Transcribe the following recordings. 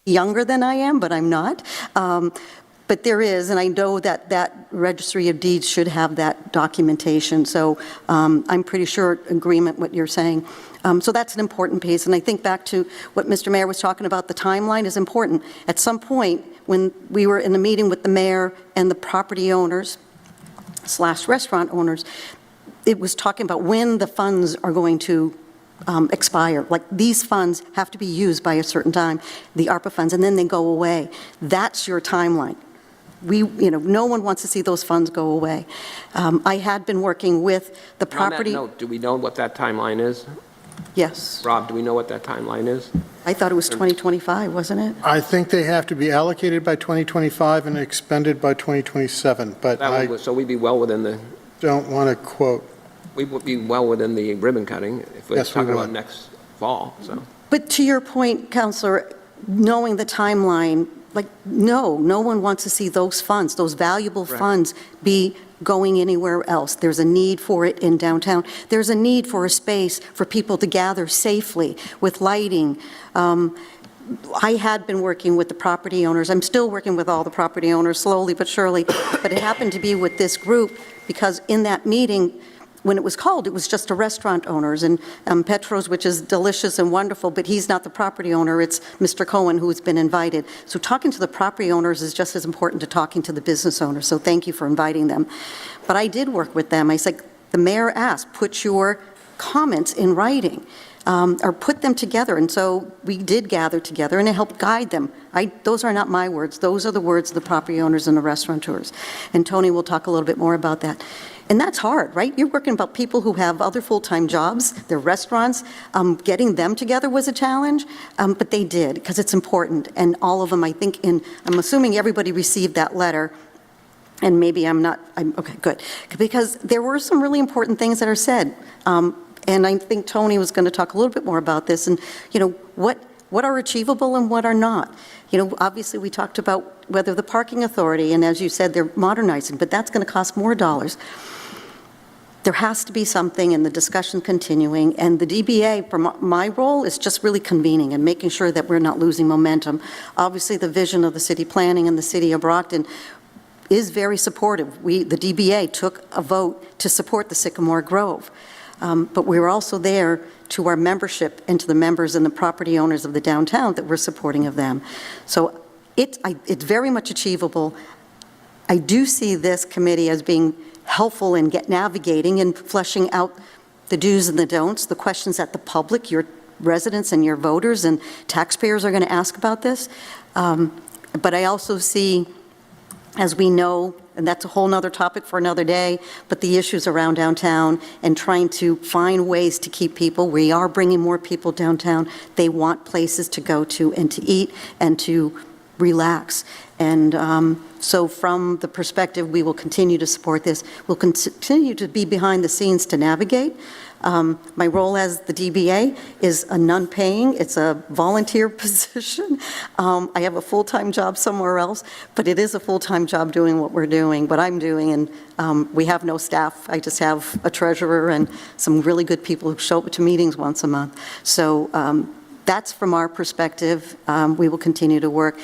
younger than I am, but I'm not. But there is, and I know that that Registry of Deeds should have that documentation. So I'm pretty sure agreement what you're saying. So that's an important piece. And I think back to what Mr. Mayor was talking about, the timeline is important. At some point, when we were in the meeting with the mayor and the property owners / restaurant owners, it was talking about when the funds are going to expire. Like, these funds have to be used by a certain time, the ARPA funds, and then they go away. That's your timeline. No one wants to see those funds go away. I had been working with the property. On that note, do we know what that timeline is? Yes. Rob, do we know what that timeline is? I thought it was 2025, wasn't it? I think they have to be allocated by 2025 and expended by 2027, but So we'd be well within the... don't want to quote. We would be well within the ribbon cutting if we're Yes, we talking about would. next fall, so... But to your point, Councillor, knowing the timeline, no one wants to see those funds, those valuable funds, be going anywhere else. There's a need for it in downtown. There's a need for a space for people to gather safely with lighting. I had been working with the property owners. I'm still working with all the property owners, slowly but surely, but it happened to be with this group because in that meeting, when it was called, it was just the restaurant owners, and Petros, which is delicious and wonderful, but he's not the property owner, it's Mr. Cohen who's been invited. So talking to the property owners is just as important to talking to the business owners, so thank you for inviting them. But I did work with them. I said, the mayor asked, put your comments in writing, or put them together, and so we did gather together, and it helped guide them. Those are not my words, those are the words of the property owners and the restaurateurs, and Tony will talk a little bit more about that. And that's hard, right? You're working about people who have other full-time jobs, their restaurants. Getting them together was a challenge, but they did, because it's important. And all of them, I think, I'm assuming everybody received that letter, and maybe okay, good. Because there were some really important things that are said. And I think Tony was going to talk a little bit more about this, and, what are achievable and what are not. Obviously we talked about whether the parking authority, and as you said, they're modernizing, but that's going to cost more dollars. There has to be something, and the discussion continuing, and the DBA, for my role, is just really convening and making sure that we're not losing momentum. Obviously, the vision of the city planning and the city of Brockton is very supportive. The DBA took a vote to support the Sycamore Grove, but we were also there to our membership and to the members and the property owners of the downtown that we're supporting of them. So it's very much achievable. I do see this committee as being helpful in navigating and fleshing out the do's and the don'ts, the questions that the public, your residents and your voters and taxpayers are going to ask about this. But I also see, as we know, and that's a whole nother topic for another day, but the issues around downtown and trying to find ways to keep people. We are bringing more people downtown. They want places to go to and to eat and to relax. And so from the perspective, we will continue to support this. We'll continue to be behind the scenes to navigate. My role as the DBA is a non-paying, it's a volunteer position. I have a full-time job somewhere else, but it is a full-time job doing what we're doing, what I'm doing, and we have no staff. I just have a treasurer and some really good people who show up to meetings once a month. So that's from our perspective. We will continue to work.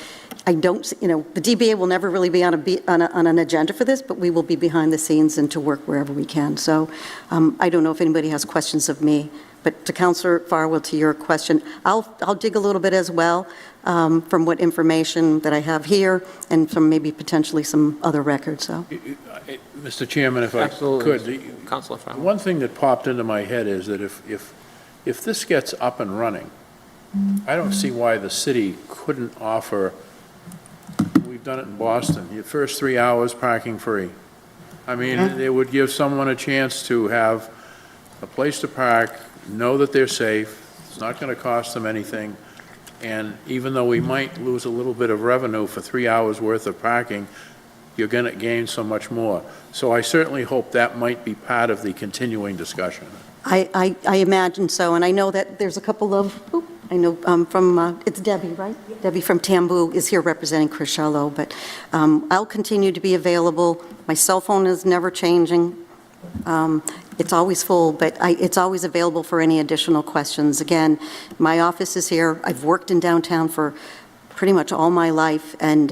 I don't, the DBA will never really be on an agenda for this, but we will be behind the scenes and to work wherever we can. So I don't know if anybody has questions of me, but to Councillor Farwell, to your question, I'll dig a little bit as well from what information that I have here and from maybe potentially some other records. So, Mr. Chairman, if Absolutely. I could, Councillor Farwell. one thing that popped into my head is that if this gets up and running, I don't see why the city couldn't offer. We've done it in Boston. Your first 3 hours parking free. I mean, it would give someone a chance to have a place to park, know that they're safe. It's not going to cost them anything. And even though we might lose a little bit of revenue for 3 hours worth of parking, you're going to gain so much more. So I certainly hope that might be part of the continuing discussion. I imagine so, and I know that there's a couple of, I know from, it's Debbie, right? Yeah. Debbie from Tambu is here representing Chris Charlot, but I'll continue to be available. My cell phone is never changing. It's always full, but it's always available for any additional questions. Again, my office is here. I've worked in downtown for pretty much all my life, and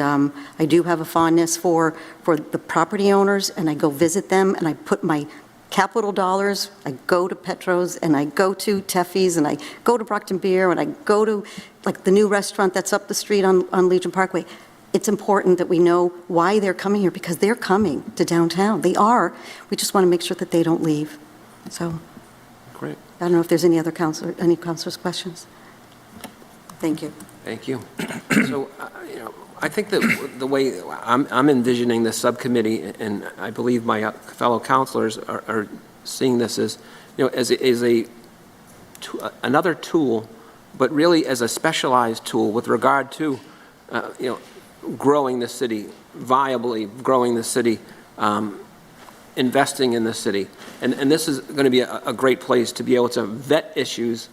I do have a fondness for the property owners, and I go visit them, and I put my capital dollars, I go to Petro's, and I go to Teffy's, and I go to Brockton Beer, and I go to, like, the new restaurant that's up the street on Legion Parkway. It's important that we know why they're coming here, because they're coming to downtown. They are. We just want to make sure that they don't leave. So, Great. I don't know if there's any councilors' questions. Thank you. Thank you. So, I think that the way I'm envisioning this subcommittee, and I believe my fellow councilors are seeing this as, another tool, but really as a specialized tool with regard to, growing the city, viably growing the city, investing in the city. And this is going to be a great place to be able to vet issues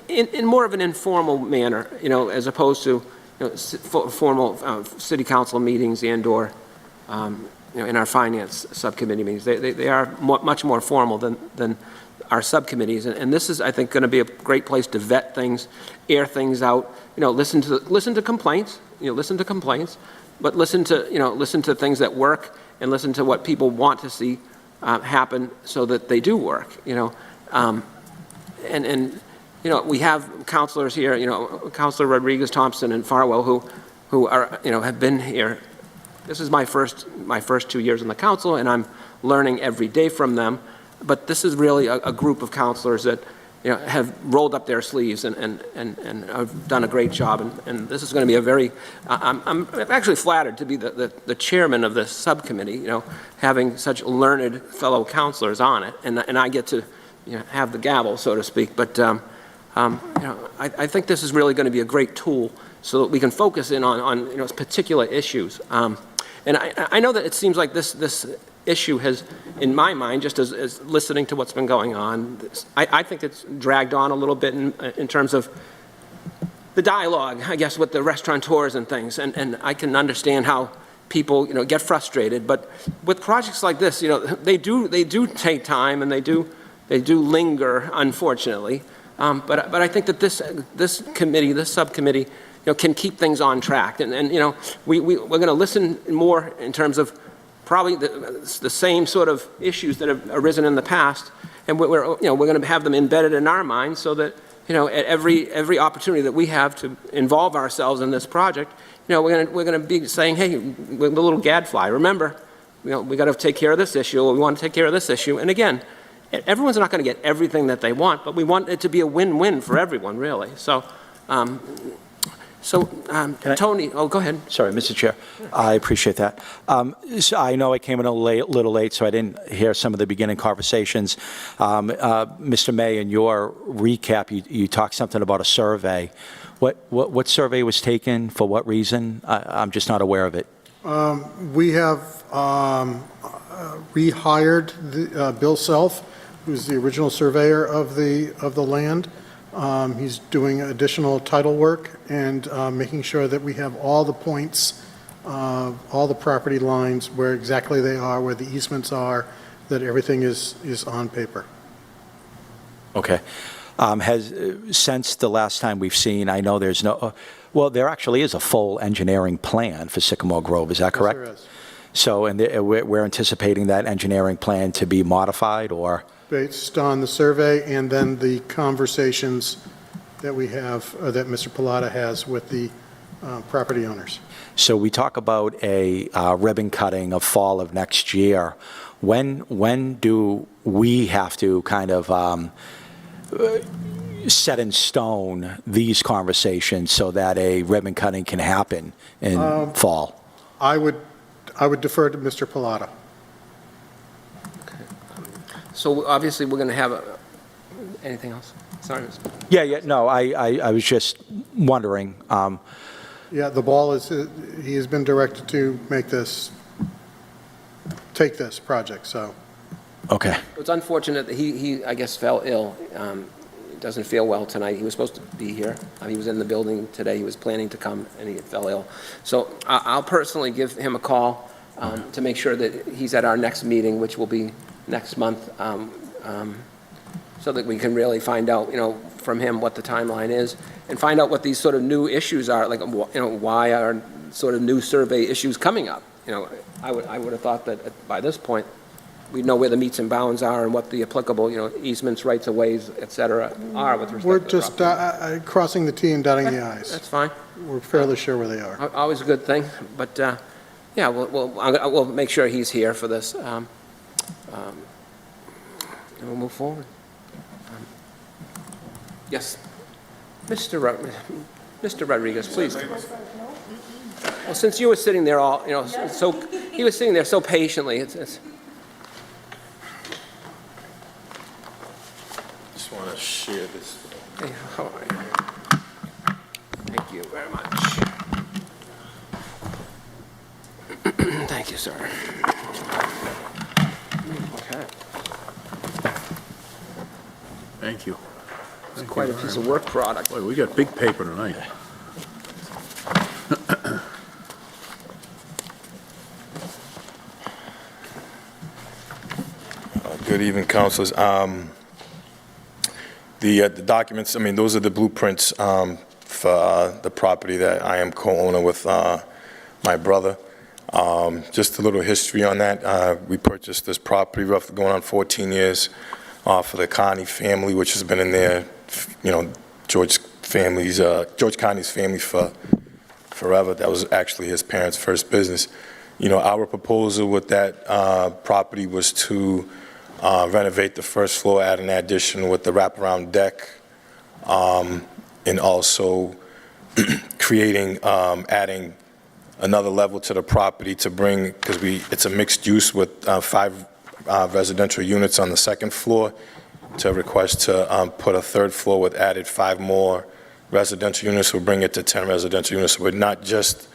in more of an informal manner, as opposed to formal city council meetings and/or in our finance subcommittee meetings. They are much more formal than our subcommittees, and this is, I think, going to be a great place to vet things, air things out. Listen to complaints. Listen to complaints, but listen to things that work, and listen to what people want to see happen so that they do work. We have counselors here, Counselor Rodriguez Thompson and Farwell, who are, have been here. This is my first 2 years in the council, and I'm learning every day from them. But this is really a group of counselors that, have rolled up their sleeves and have done a great job. And this is going to be a very, I'm actually flattered to be the chairman of this subcommittee, having such learned fellow counselors on it. And I get to, have the gavel, so to speak. But, I think this is really going to be a great tool so that we can focus in on particular issues. And I know that it seems like this issue has, in my mind, just as listening to what's been going on, I think it's dragged on a little bit in terms of the dialogue, I guess, with the restaurateurs and things. And I can understand how people, get frustrated. But with projects like this, they do take time, and they do linger, unfortunately. But I think that this committee, this subcommittee, can keep things on track. And we're going to listen more in terms of probably the same sort of issues that have arisen in the past, and we're going to have them embedded in our minds so that at every opportunity that we have to involve ourselves in this project, we're going to be saying, hey, we're the little gadfly. Remember, we got to take care of this issue. Or we want to take care of this issue. And again, everyone's not going to get everything that they want, but we want it to be a win-win for everyone, really. So. Tony, go ahead. Sorry, Mr. Chair. I appreciate that. So I know I came in a little late, so I didn't hear some of the beginning conversations. Mr. May, in your recap, you talked something about a survey. What survey was taken, for what reason? I'm just not aware of it. We have rehired Bill Self, who's the original surveyor of the land. He's doing additional title work and making sure that we have all the points, all the property lines, where exactly they are, where the easements are, that everything is on paper. Okay. Since the last time we've seen, I know there's no, well, there actually is a full engineering plan for Sycamore Grove, is that correct? Yes, there is. So, and we're anticipating that engineering plan to be modified, or? Based on the survey and then the conversations that we have, that Mr. Pilata has with the property owners. So we talk about a ribbon cutting of fall of next year. When do we have to kind of set in stone these conversations so that a ribbon cutting can happen in fall? I would defer to Mr. Pilata. So obviously, we're going to have anything else? Sorry. Yeah, no, I was just wondering. Yeah, the ball is, he has been directed to take this project, so. Okay. It's unfortunate that he I guess, fell ill. Doesn't feel well tonight. He was supposed to be here. He was in the building today. He was planning to come, and he fell ill. So I'll personally give him a call to make sure that he's at our next meeting, which will be next month. so that we can really find out, from him what the timeline is, and find out what these sort of new issues are, like, why are sort of new survey issues coming up? I would have thought that by this point, we'd know where the meets and bounds are and what the applicable, easements, rights of ways, et cetera, are with respect We're to the just property. crossing the T and dotting the I's. That's fine. We're fairly sure where they are. Always a good thing, but, yeah, we'll make sure he's here for this, and we'll move forward. Yes, Mr. Rodriguez, please. Well, since you were sitting there all, he was sitting there so patiently, it's, Just want to share this. hey, how are you? Thank you very much. Thank you, sir. Okay. Thank you. It's quite a piece of work product. Boy, we got big paper tonight. Good evening, councilors. The documents, those are the blueprints for the property that I am co-owner with my brother. Just a little history on that. We purchased this property roughly going on 14 years for the Connie family, which has been in there, George Connie's family for forever. That was actually his parents' first business. Our proposal with that property was to renovate the first floor, add an addition with the wraparound deck, and also adding another level to the property to bring, because it's a mixed use with 5 residential units on the second floor, to request to put a third floor with added 5 more residential units. We'll bring it to 10 residential units. So we're not just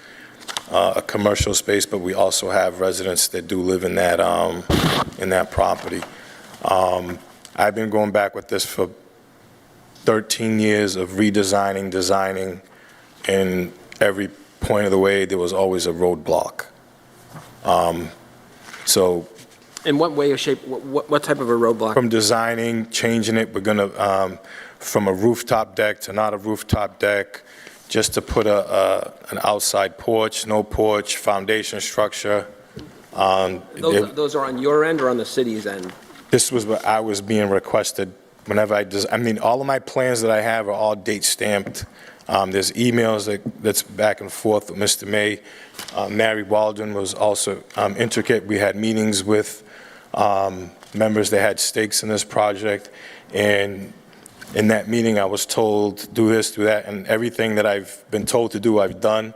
a commercial space, but we also have residents that do live in that property. I've been going back with this for 13 years of redesigning, designing, and every point of the way there was always a roadblock. So In what way or shape, what type of a roadblock? from designing, changing it, we're gonna, from a rooftop deck to not a rooftop deck, just to put an outside porch, no porch, foundation structure. Those are on your end or on the city's end? This was what I was being requested whenever all of my plans that I have are all date stamped. There's emails that's back and forth with Mr. May. Mary Walden was also intricate. We had meetings with members that had stakes in this project, and in that meeting I was told, do this, do that, and everything that I've been told to do, I've done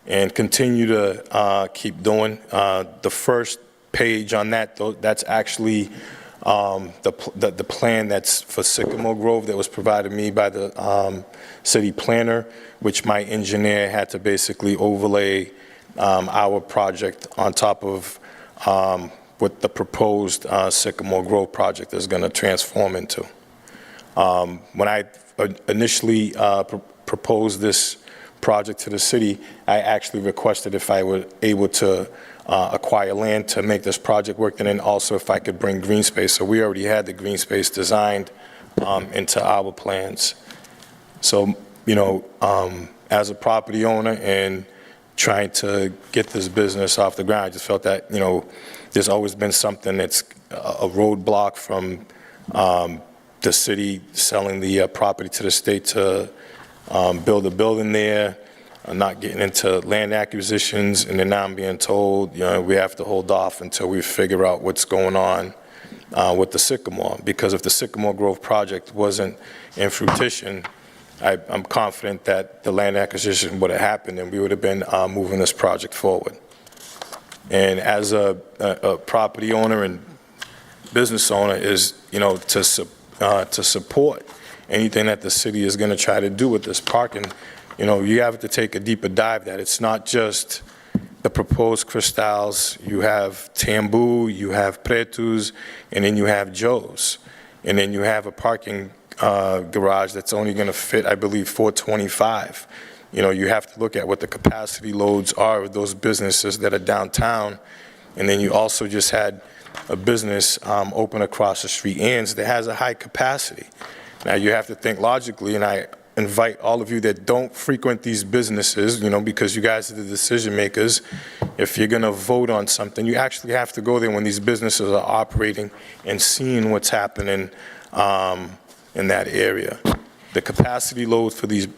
and continue to keep doing. The first page on that, that's actually the plan that's for Sycamore Grove that was provided me by the city planner, which my engineer had to basically overlay our project on top of what the proposed Sycamore Grove project is going to transform into. When I initially proposed this project to the city, I actually requested if I were able to acquire land to make this project work, and then also if I could bring green space. So we already had the green space designed into our plans. So, as a property owner and trying to get this business off the ground, I just felt that, there's always been something that's a roadblock from the city selling the property to the state to build a building there, not getting into land acquisitions, and then now I'm being told, we have to hold off until we figure out what's going on with the Sycamore. Because if the Sycamore Grove project wasn't in fruition, I'm confident that the land acquisition would have happened and we would have been moving this project forward. And as a property owner and business owner is, to support anything that the city is going to try to do with this parking. You have to take a deeper dive that it's not just the proposed Cristals. You have Tambu, you have Pretus, and then you have Joe's. And then you have a parking garage that's only going to fit, I believe, 425. You have to look at what the capacity loads are of those businesses that are downtown. And then you also just had a business open across the street, Ann's, that has a high capacity. Now, you have to think logically, and I invite all of you that don't frequent these businesses, because you guys are the decision makers. If you're going to vote on something, you actually have to go there when these businesses are operating and seeing what's happening in that area. The capacity load for these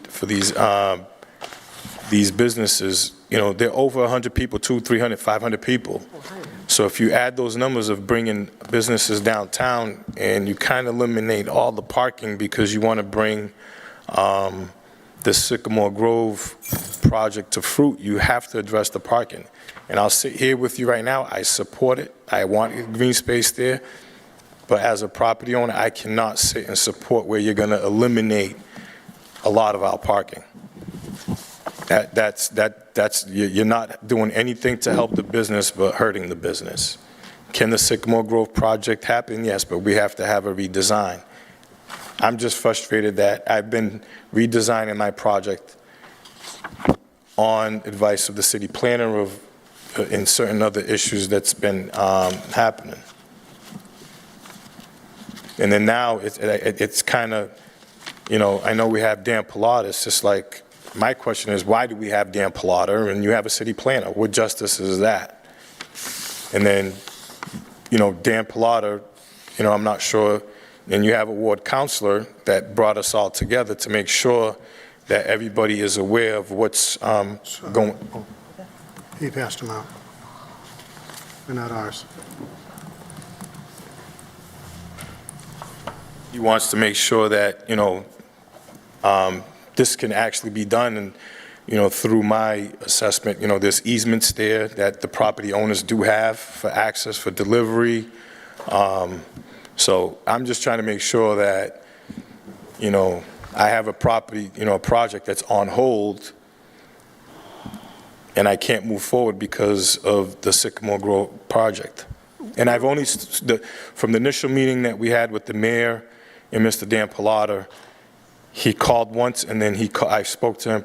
businesses, they're over 100 people, 200, 300, 500 people. So if you add those numbers of bringing businesses downtown and you kind of eliminate all the parking because you want to bring the Sycamore Grove project to fruit, you have to address the parking. And I'll sit here with you right now, I support it, I want green space there, but as a property owner, I cannot sit and support where you're going to eliminate a lot of our parking. You're not doing anything to help the business but hurting the business. Can the Sycamore Grove project happen? Yes, but we have to have a redesign. I'm just frustrated that I've been redesigning my project on advice of the city planner and certain other issues that's been happening. And then now it's kind of, I know we have Dan Pilata. It's just like, my question is, why do we have Dan Pilata and you have a city planner? What justice is that? And then, Dan Pilata, I'm not sure, and you have a ward counselor that brought us all together to make sure that everybody is aware of what's going. He passed them out. They're not ours. He wants to make sure that, this can actually be done, and, through my assessment, there's easements there that the property owners do have for access, for delivery. So I'm just trying to make sure that, I have a property, a project that's on hold, and I can't move forward because of the Sycamore Grove project. And I've only, from the initial meeting that we had with the mayor and Mr. Dan Pilata, he called once, and then I spoke to him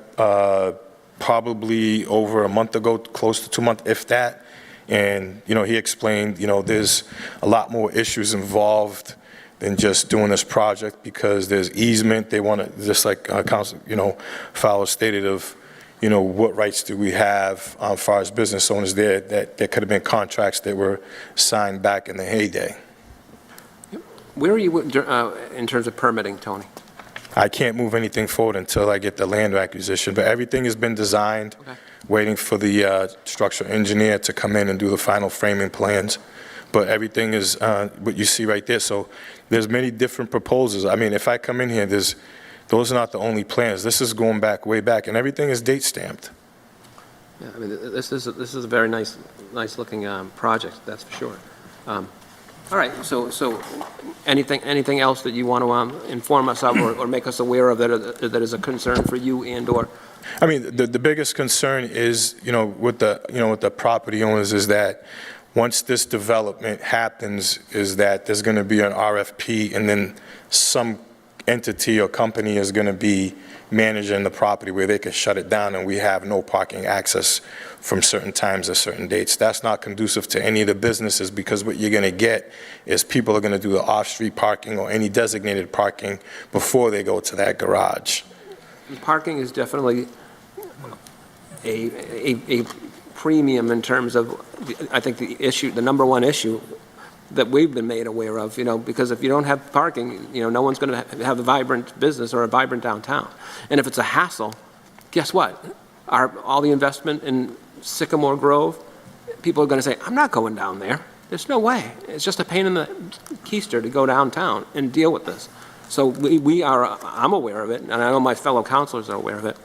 probably over a month ago, close to 2 months, if that. And, he explained, there's a lot more issues involved than just doing this project because there's easement. They want to, just like Council, Fowler stated, of, what rights do we have as far as business owners there, that there could have been contracts that were signed back in the heyday. Where are you in terms of permitting, Tony? I can't move anything forward until I get the land acquisition, but everything has been designed, waiting for the structural engineer to come in and do the final framing plans. But everything is what you see right there. So there's many different proposals. I mean, if I come in here, those are not the only plans. This is going back, way back, and everything is date stamped. Yeah, I mean, this is a very nice looking project, that's for sure. All right, so anything else that you want to inform us of or make us aware of that is a concern for you and/or? I mean, the biggest concern is, with the property owners is that once this development happens, is that there's going to be an RFP, and then some entity or company is going to be managing the property where they can shut it down, and we have no parking access from certain times or certain dates. That's not conducive to any of the businesses, because what you're going to get is people are going to do the off-street parking or any designated parking before they go to that garage. Parking is definitely a premium in terms of, I think, the number one issue that we've been made aware of, because if you don't have parking, no one's going to have a vibrant business or a vibrant downtown. And if it's a hassle, guess what? All the investment in Sycamore Grove, people are going to say, I'm not going down there. There's no way. It's just a pain in the keister to go downtown and deal with this. So I'm aware of it, and I know my fellow councilors are aware of it.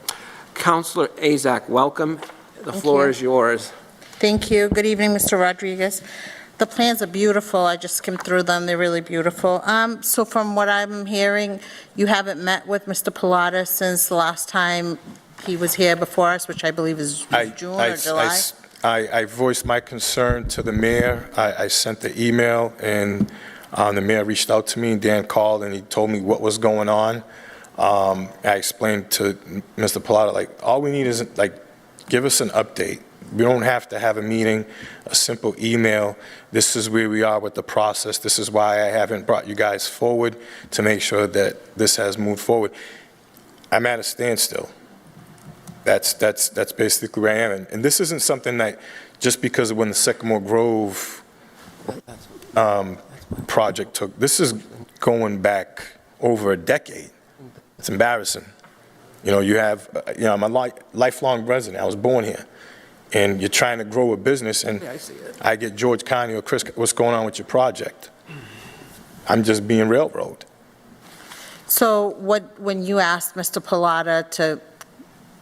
Councilor Azak, welcome. The floor is yours. Thank you. Good evening, Mr. Rodriguez. The plans are beautiful. I just skimmed through them. They're really beautiful. So from what I'm hearing, you haven't met with Mr. Pilata since the last time he was here before us, which I believe is June or July? I voiced my concern to the mayor. I sent the email, and the mayor reached out to me, and Dan called, and he told me what was going on. I explained to Mr. Pilata, all we need is, give us an update. we don't have to have a meeting, a simple email. This is where we are with the process. This is why I haven't brought you guys forward to make sure that this has moved forward. I'm at a standstill. That's basically where I am. And this isn't something that, just because of when the Sycamore Grove project took, this is going back over a decade. It's embarrassing. You know, you have, I'm a lifelong resident. I was born here. And you're trying to grow a business, and Yeah, I see it. I get George Connie or Chris, what's going on with your project? I'm just being railroaded. So when you asked Mr. Pilata to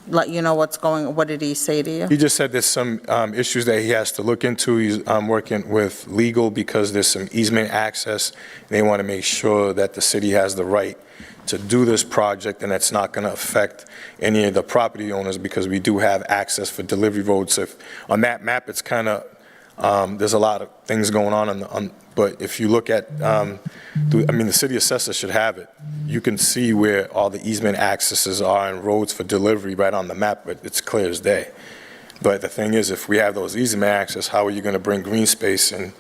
let you know what did he say to you? He just said there's some issues that he has to look into. He's working with legal because there's some easement access. And they want to make sure that the city has the right to do this project, and that's not going to affect any of the property owners, because we do have access for delivery roads. So on that map, it's kind of, there's a lot of things going on, but if you look at, the city assessor should have it. You can see where all the easement accesses are and roads for delivery right on the map, but it's clear as day. But the thing is, if we have those easement access, how are you going to bring green space and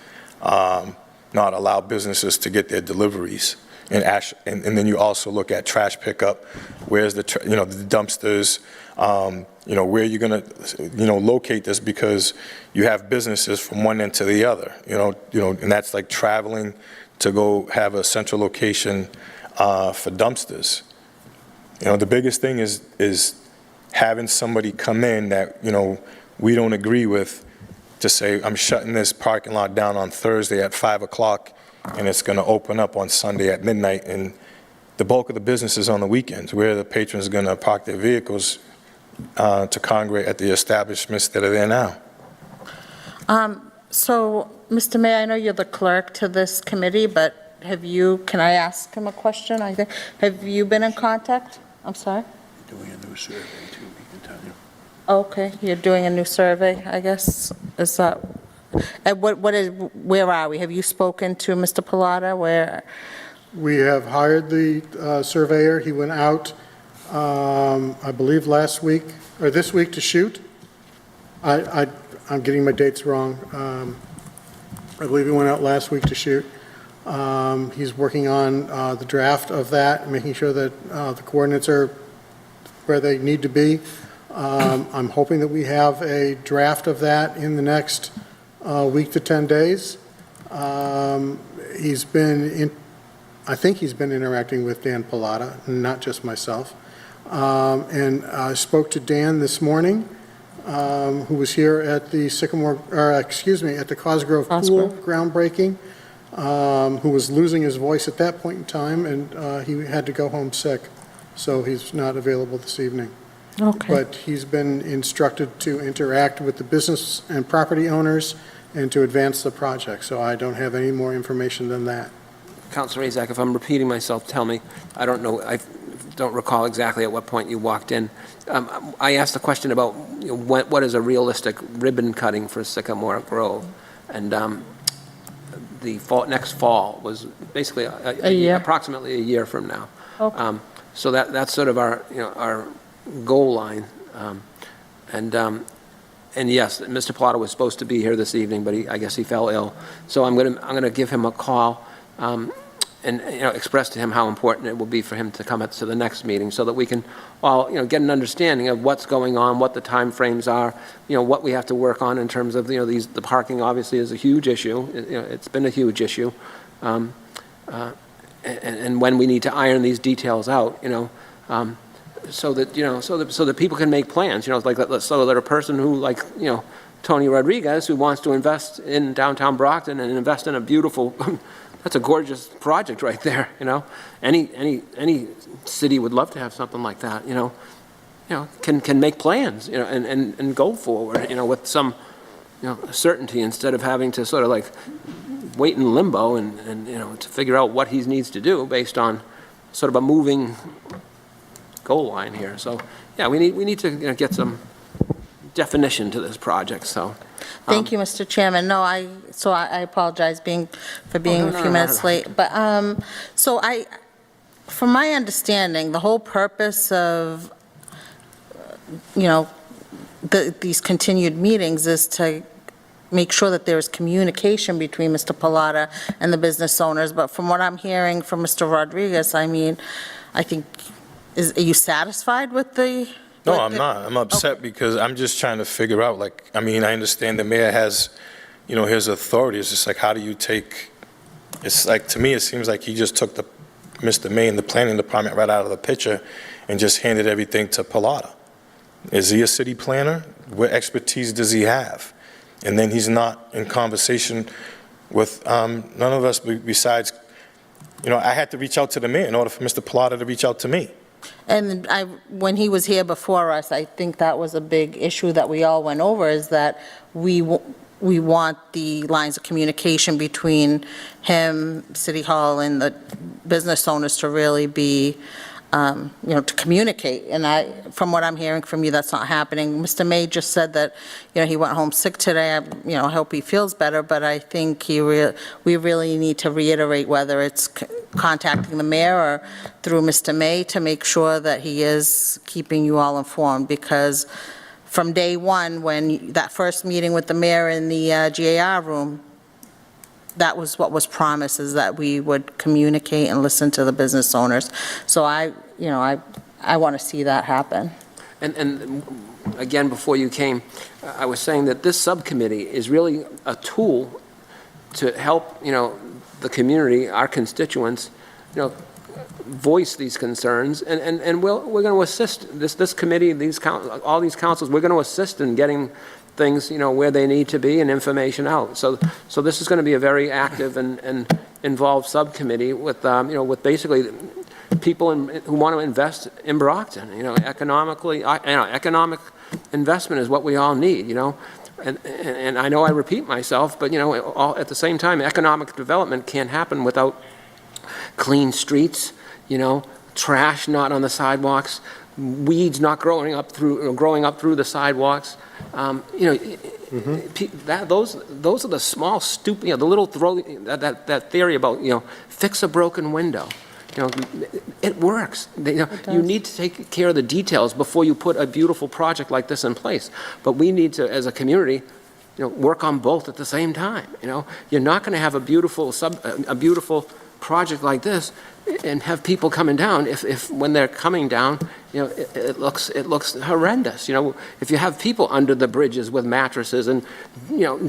not allow businesses to get their deliveries? And then you also look at trash pickup. Where's the dumpsters? Where you're going to locate this, because you have businesses from one end to the other. And that's like traveling to go have a central location for dumpsters. The biggest thing is having somebody come in that we don't agree with, to say, I'm shutting this parking lot down on Thursday at 5 o'clock. And it's going to open up on Sunday at midnight, and the bulk of the business is on the weekends, where the patrons are going to park their vehicles to congregate at the establishments that are there now. So, Mr. Mayor, I know you're the clerk to this committee, but can I ask him a question? Have you been in contact? I'm sorry? Doing a new survey, too, we can tell you. Okay, you're doing a new survey, I guess. Is that... where are we? Have you spoken to Mr. Pilata? Where? We have hired the surveyor. He went out, I believe, last week, or this week, to shoot. I'm getting my dates wrong. I believe he went out last week to shoot. He's working on the draft of that, making sure that the coordinates are where they need to be. I'm hoping that we have a draft of that in the next week to 10 days. I think he's been interacting with Dan Pilata, not just myself. And I spoke to Dan this morning, who was here at the at the Cosgrove Pool groundbreaking, who was losing his voice at that point in time, and he had to go home sick, so he's not available this evening. Okay. But he's been instructed to interact with the business and property owners and to advance the project, so I don't have any more information than that. Councilor Azak, if I'm repeating myself, tell me. I don't know, I don't recall exactly at what point you walked in. I asked a question about what is a realistic ribbon cutting for Sycamore Grove, and next fall was basically approximately a year from now. Okay. So that's sort of our goal line. And yes, Mr. Pilata was supposed to be here this evening, but I guess he fell ill. So I'm going to give him a call and express to him how important it will be for him to come to the next meeting, so that we can all get an understanding of what's going on, what the time frames are, what we have to work on in terms of the parking. Obviously is a huge issue. It's been a huge issue, and when we need to iron these details out, so that people can make plans, so that a person who, Tony Rodriguez, who wants to invest in downtown Brockton and invest in a beautiful, that's a gorgeous project right there, any city would love to have something like that, can make plans, and go forward, with some, certainty, instead of having to sort of wait in limbo and to figure out what he needs to do based on sort of a moving goal line here. So yeah, we need to get some definition to this project. So Thank you, Mr. Chairman. No, I apologize for being a few minutes late. But from my understanding, the whole purpose of these continued meetings is to make sure that there's communication between Mr. Pilata and the business owners. But from what I'm hearing from Mr. Rodriguez, I mean, I think, are you satisfied with the? No, with I'm the- not. I'm upset because I'm just trying to figure out, like, I mean, I understand the mayor has, his authority. It's just like, how do you take, it's like, to me, it seems like he just took Mr. May and the planning department right out of the picture and just handed everything to Pilata. Is he a city planner? What expertise does he have? And then he's not in conversation with none of us besides, I had to reach out to the mayor in order for Mr. Pilata to reach out to me. And when he was here before us, I think that was a big issue that we all went over, is that we want the lines of communication between him, City Hall, and the business owners to really be, to communicate. And from what I'm hearing from you, that's not happening. Mr. May just said that, he went home sick today. I hope he feels better, but I think we really need to reiterate whether it's contacting the mayor or through Mr. May to make sure that he is keeping you all informed, because from day one, when that first meeting with the mayor in the GAR room, that was what was promised, is that we would communicate and listen to the business owners. So I want to see that happen. And again, before you came, I was saying that this subcommittee is really a tool to help, the community, our constituents, voice these concerns, and we're going to assist this committee, all these councils. We're going to assist in getting things, where they need to be and information out. So this is going to be a very active and involved subcommittee with, with basically people who want to invest in Brockton. Economically, economic investment is what we all need. And I know I repeat myself, but at the same time, economic development can't happen without clean streets, trash not on the sidewalks, weeds not growing up through the sidewalks. Those are the small, stupid, the little that theory about fix a broken window. It works. You need to take care of the details before you put a beautiful project like this in place. But we need to, as a community, work on both at the same time. You're not going to have a beautiful project like this and have people coming down if when they're coming down, it looks horrendous. If you have people under the bridges with mattresses and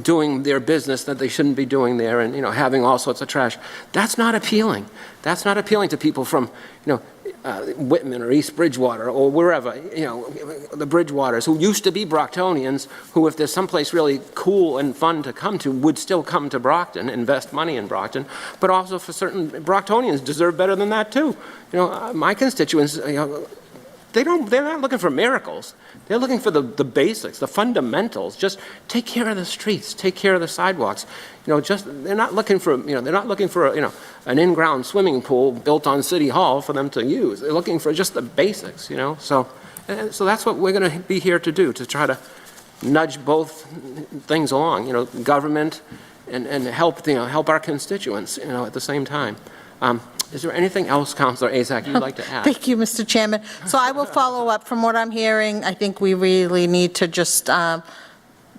doing their business that they shouldn't be doing there, and having all sorts of trash, that's not appealing. That's not appealing to people from Whitman or East Bridgewater or wherever, the Bridgewaters, who used to be Brocktonians, who, if there's someplace really cool and fun to come to, would still come to Brockton, invest money in Brockton. But also, for certain Brocktonians deserve better than that too. My constituents, they're not looking for miracles. They're looking for the basics, the fundamentals. Just take care of the streets, take care of the sidewalks. They're not looking for an in-ground swimming pool built on City Hall for them to use. They're looking for just the basics. So that's what we're going to be here to do, to try to nudge both things along. Government and help our constituents. At the same time. Is there anything else, Councilor Azak, you'd like to add? Thank you, Mr. Chairman. So I will follow up. From what I'm hearing, I think we really need to just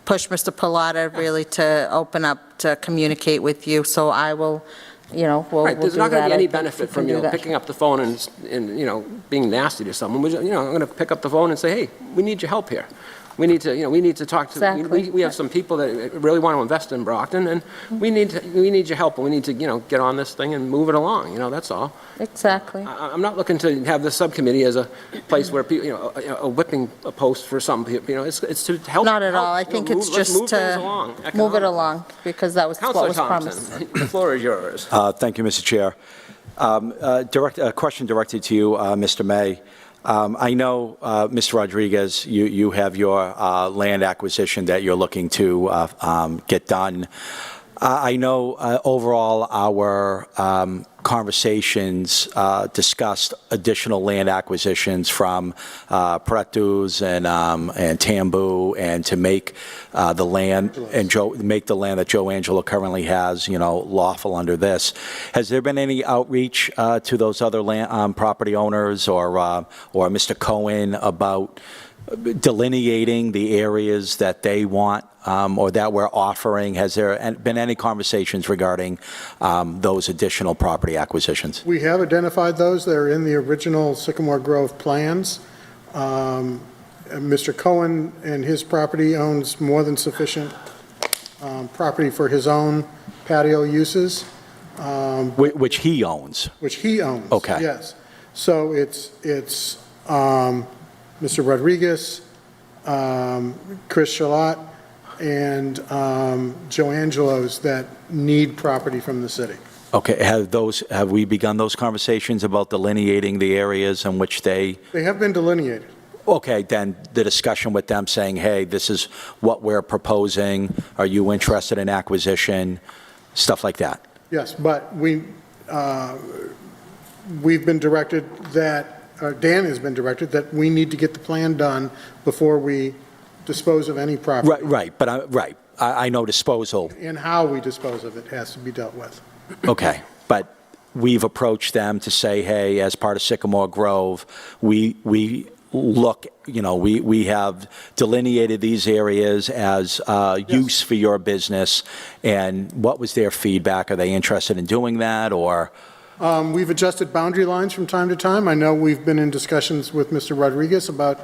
push Mr. Pilata really to open up to communicate with you. So I will, we'll Right, there's do not going that. to be any I think benefit we from, can do that. picking up the phone and being nasty to someone. I'm going to pick up the phone and say, hey, we need your help here. We need to talk to, Exactly. we have some people that really want to invest in Brockton, and we need your help, and we need to, get on this thing and move it along, that's all. Exactly. I'm not looking to have this subcommittee as a place where people, a whipping post for some people, it's to help. Not at all. I think it's let's just move things to along move it economically. along, because that was what Councilor was promised. Thompson, the floor is yours. Thank you, Mr. Chair. A question directed to you, Mr. May. I know, Mr. Rodriguez, you have your land acquisition that you're looking to get done. I know overall our conversations discussed additional land acquisitions from Pretus and Tambu, and to make the land make the land that Joe Angelo currently has, lawful under this. Has there been any outreach to those other land property owners or Mr. Cohen about delineating the areas that they want or that we're offering? Has there been any conversations regarding those additional property acquisitions? We have identified those. They're in the original Sycamore Grove plans. Mr. Cohen and his property owns more than sufficient property for his own patio uses. Which he owns? Which he owns. Okay. Yes. So it's Mr. Rodriguez, Chris Shalat, and Joe Angelos that need property from the city. Okay, have we begun those conversations about delineating the areas in which they? They have been delineated. Okay, then the discussion with them saying, hey, this is what we're proposing, are you interested in acquisition, stuff like that? Yes, but we've been directed that, or Dan has been directed that we need to get the plan done before we dispose of any property. Right, but I know disposal. And how we dispose of it has to be dealt with. Okay, but we've approached them to say, hey, as part of Sycamore Grove, we look, we have delineated these areas as use for your business, and what was their feedback? Are they interested in doing that, or? We've adjusted boundary lines from time to time. I know we've been in discussions with Mr. Rodriguez about,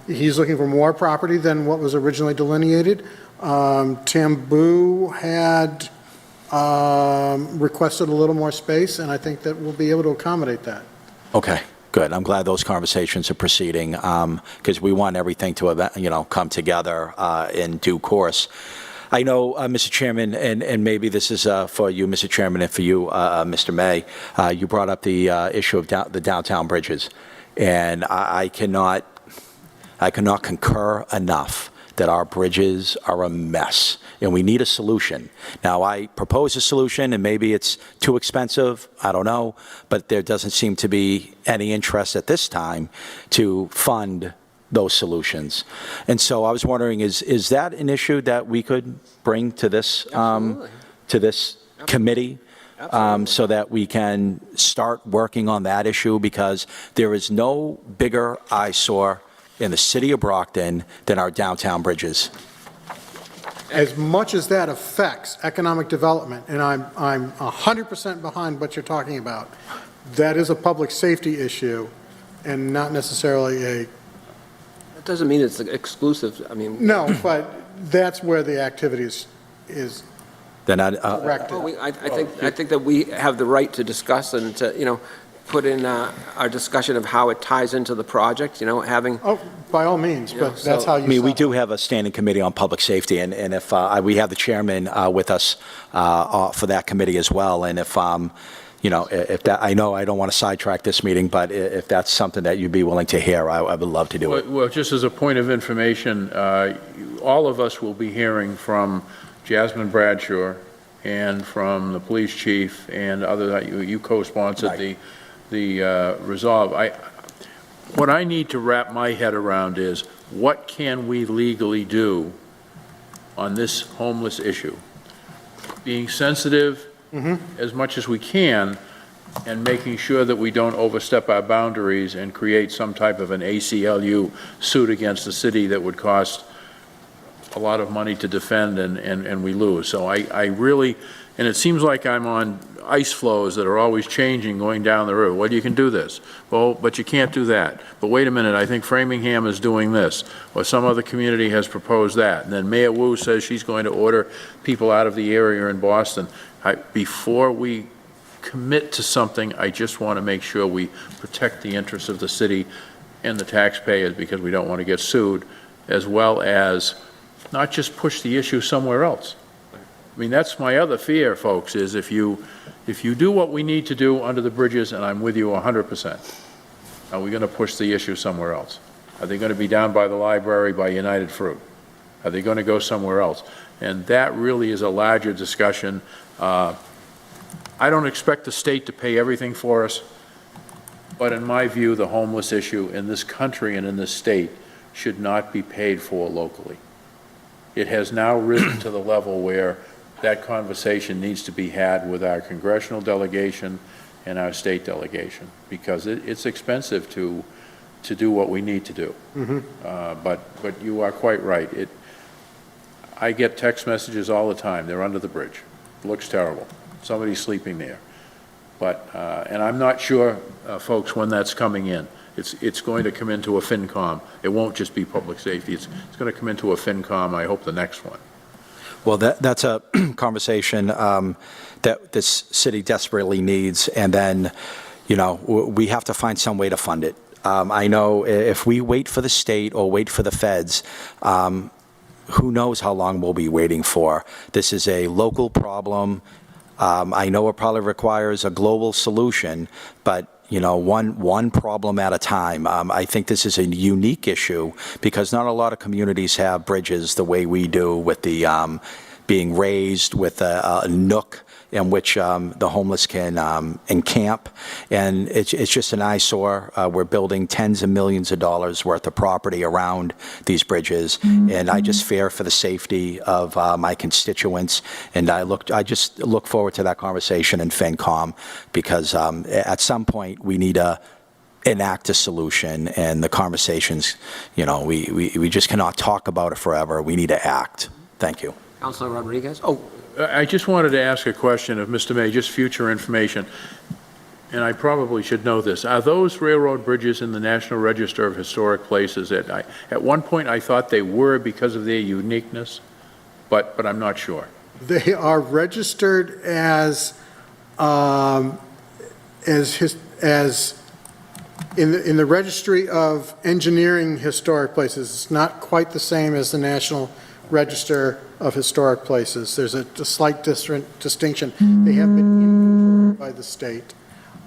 he's looking for more property than what was originally delineated. Tambu had requested a little more space, and I think that we'll be able to accommodate that. Okay, good. I'm glad those conversations are proceeding, because we want everything to, come together in due course. I know, Mr. Chairman, and maybe this is for you, Mr. Chairman, and for you, Mr. May, you brought up the issue of the downtown bridges, and I cannot concur enough that our bridges are a mess, and we need a solution. Now, I propose a solution, and maybe it's too expensive, I don't know, but there doesn't seem to be any interest at this time to fund those solutions. And so I was wondering, is that an issue that we could bring to this committee? So that we can start working on that issue, because there is no bigger eyesore in the city of Brockton than our downtown bridges. As much as that affects economic development, and I'm 100% behind what you're talking about, that is a public safety issue and not necessarily a... That doesn't mean it's exclusive, I mean. No, but that's where the activity is Then directed. Well, I think that we have the right to discuss and to, put in our discussion of how it ties into the project, having. Oh, by all means, but that's how you... I mean, we stop do it. have a standing committee on public safety, and if we have the chairman with us for that committee as well, and if if that, I know I don't want to sidetrack this meeting, but if that's something that you'd be willing to hear, I would love to do it. Well, just as a point of information, all of us will be hearing from Jasmine Bradshaw and from the police chief and other, you co-sponsored Right. the resolve. What I need to wrap my head around is, what can we legally do on this homeless issue? Being sensitive as much as we can, and making sure that we don't overstep our boundaries and create some type of an ACLU suit against the city that would cost a lot of money to defend, and we lose. So I really, and it seems like I'm on ice flows that are always changing going down the river. Well, you can do this. Well, but you can't do that. But wait a minute, I think Framingham is doing this, or some other community has proposed that. And then Mayor Wu says she's going to order people out of the area in Boston. Before we commit to something, I just want to make sure we protect the interests of the city and the taxpayers, because we don't want to get sued, as well as not just push the issue somewhere else. I mean, that's my other fear, folks, is if you do what we need to do under the bridges, and I'm with you 100%, are we going to push the issue somewhere else? Are they going to be down by the library by United Fruit? Are they going to go somewhere else? And that really is a larger discussion. I don't expect the state to pay everything for us, but in my view, the homeless issue in this country and in this state should not be paid for locally. It has now risen to the level where that conversation needs to be had with our congressional delegation and our state delegation, because it's expensive to to do what we need to do. But you are quite right. I get text messages all the time. They're under the bridge. Looks terrible. Somebody's sleeping there. But, and I'm not sure, folks, when that's coming in. It's going to come into a FinCom. It won't just be public safety. It's going to come into a FinCom, I hope, the next one. Well, that's a conversation that this city desperately needs, and then, we have to find some way to fund it. I know if we wait for the state or wait for the feds, who knows how long we'll be waiting for. This is a local problem. I know it probably requires a global solution, but one problem at a time. I think this is a unique issue because not a lot of communities have bridges the way we do, with the being raised with a nook in which the homeless can encamp, and it's just an eyesore. We're building tens of millions of dollars worth of property around these bridges, and I just fear for the safety of my constituents, and I just look forward to that conversation in FinCom, because at some point we need to enact a solution, and the conversations, we just cannot talk about it forever. We need to act. Thank you. Councilor Rodriguez? Oh, I just wanted to ask a question of Mr. May, just future information, and I probably should know this. Are those railroad bridges in the National Register of Historic Places? At one point, I thought they were because of their uniqueness, but I'm not sure. They are registered as in the Registry of Engineering Historic Places. It's not quite the same as the National Register of Historic Places. There's a slight distinction. They have been inventoried by the state,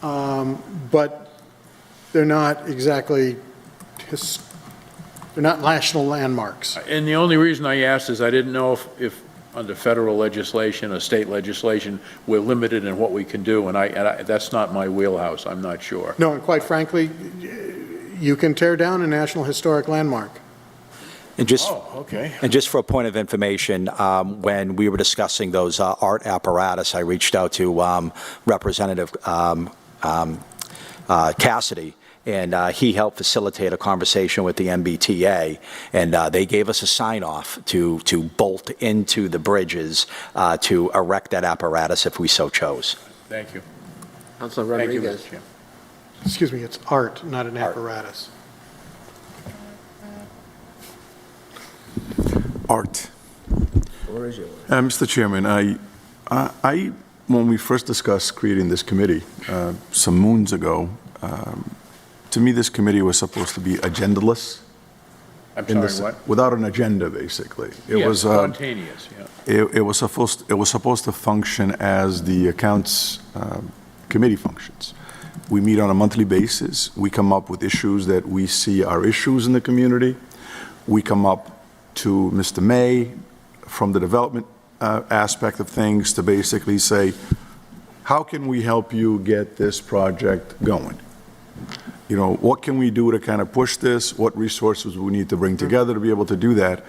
but they're not exactly, they're not national landmarks. And the only reason I asked is I didn't know if under federal legislation or state legislation, we're limited in what we can do, and that's not my wheelhouse. I'm not sure. No, and quite frankly, you can tear down a National Historic Landmark. And just, okay. And just for a point of information, when we were discussing those art apparatus, I reached out to Representative Cassidy, and he helped facilitate a conversation with the MBTA, and they gave us a sign-off to bolt into the bridges to erect that apparatus if we so chose. Thank you. Councilor Rodriguez? Thank you, Mr. Chairman. Excuse me, it's art, not an apparatus. Art. Floor is yours. Mr. Chairman, when we first discussed creating this committee some moons ago, to me, this committee was supposed to be agendaless. I'm sorry, what? Without an agenda, basically. It was spontaneous, yeah. It was supposed to function as the accounts committee functions. We meet on a monthly basis. We come up with issues that we see are issues in the community. We come up to Mr. May from the development aspect of things to basically say, how can we help you get this project going? What can we do to kind of push this? What resources we need to bring together to be able to do that?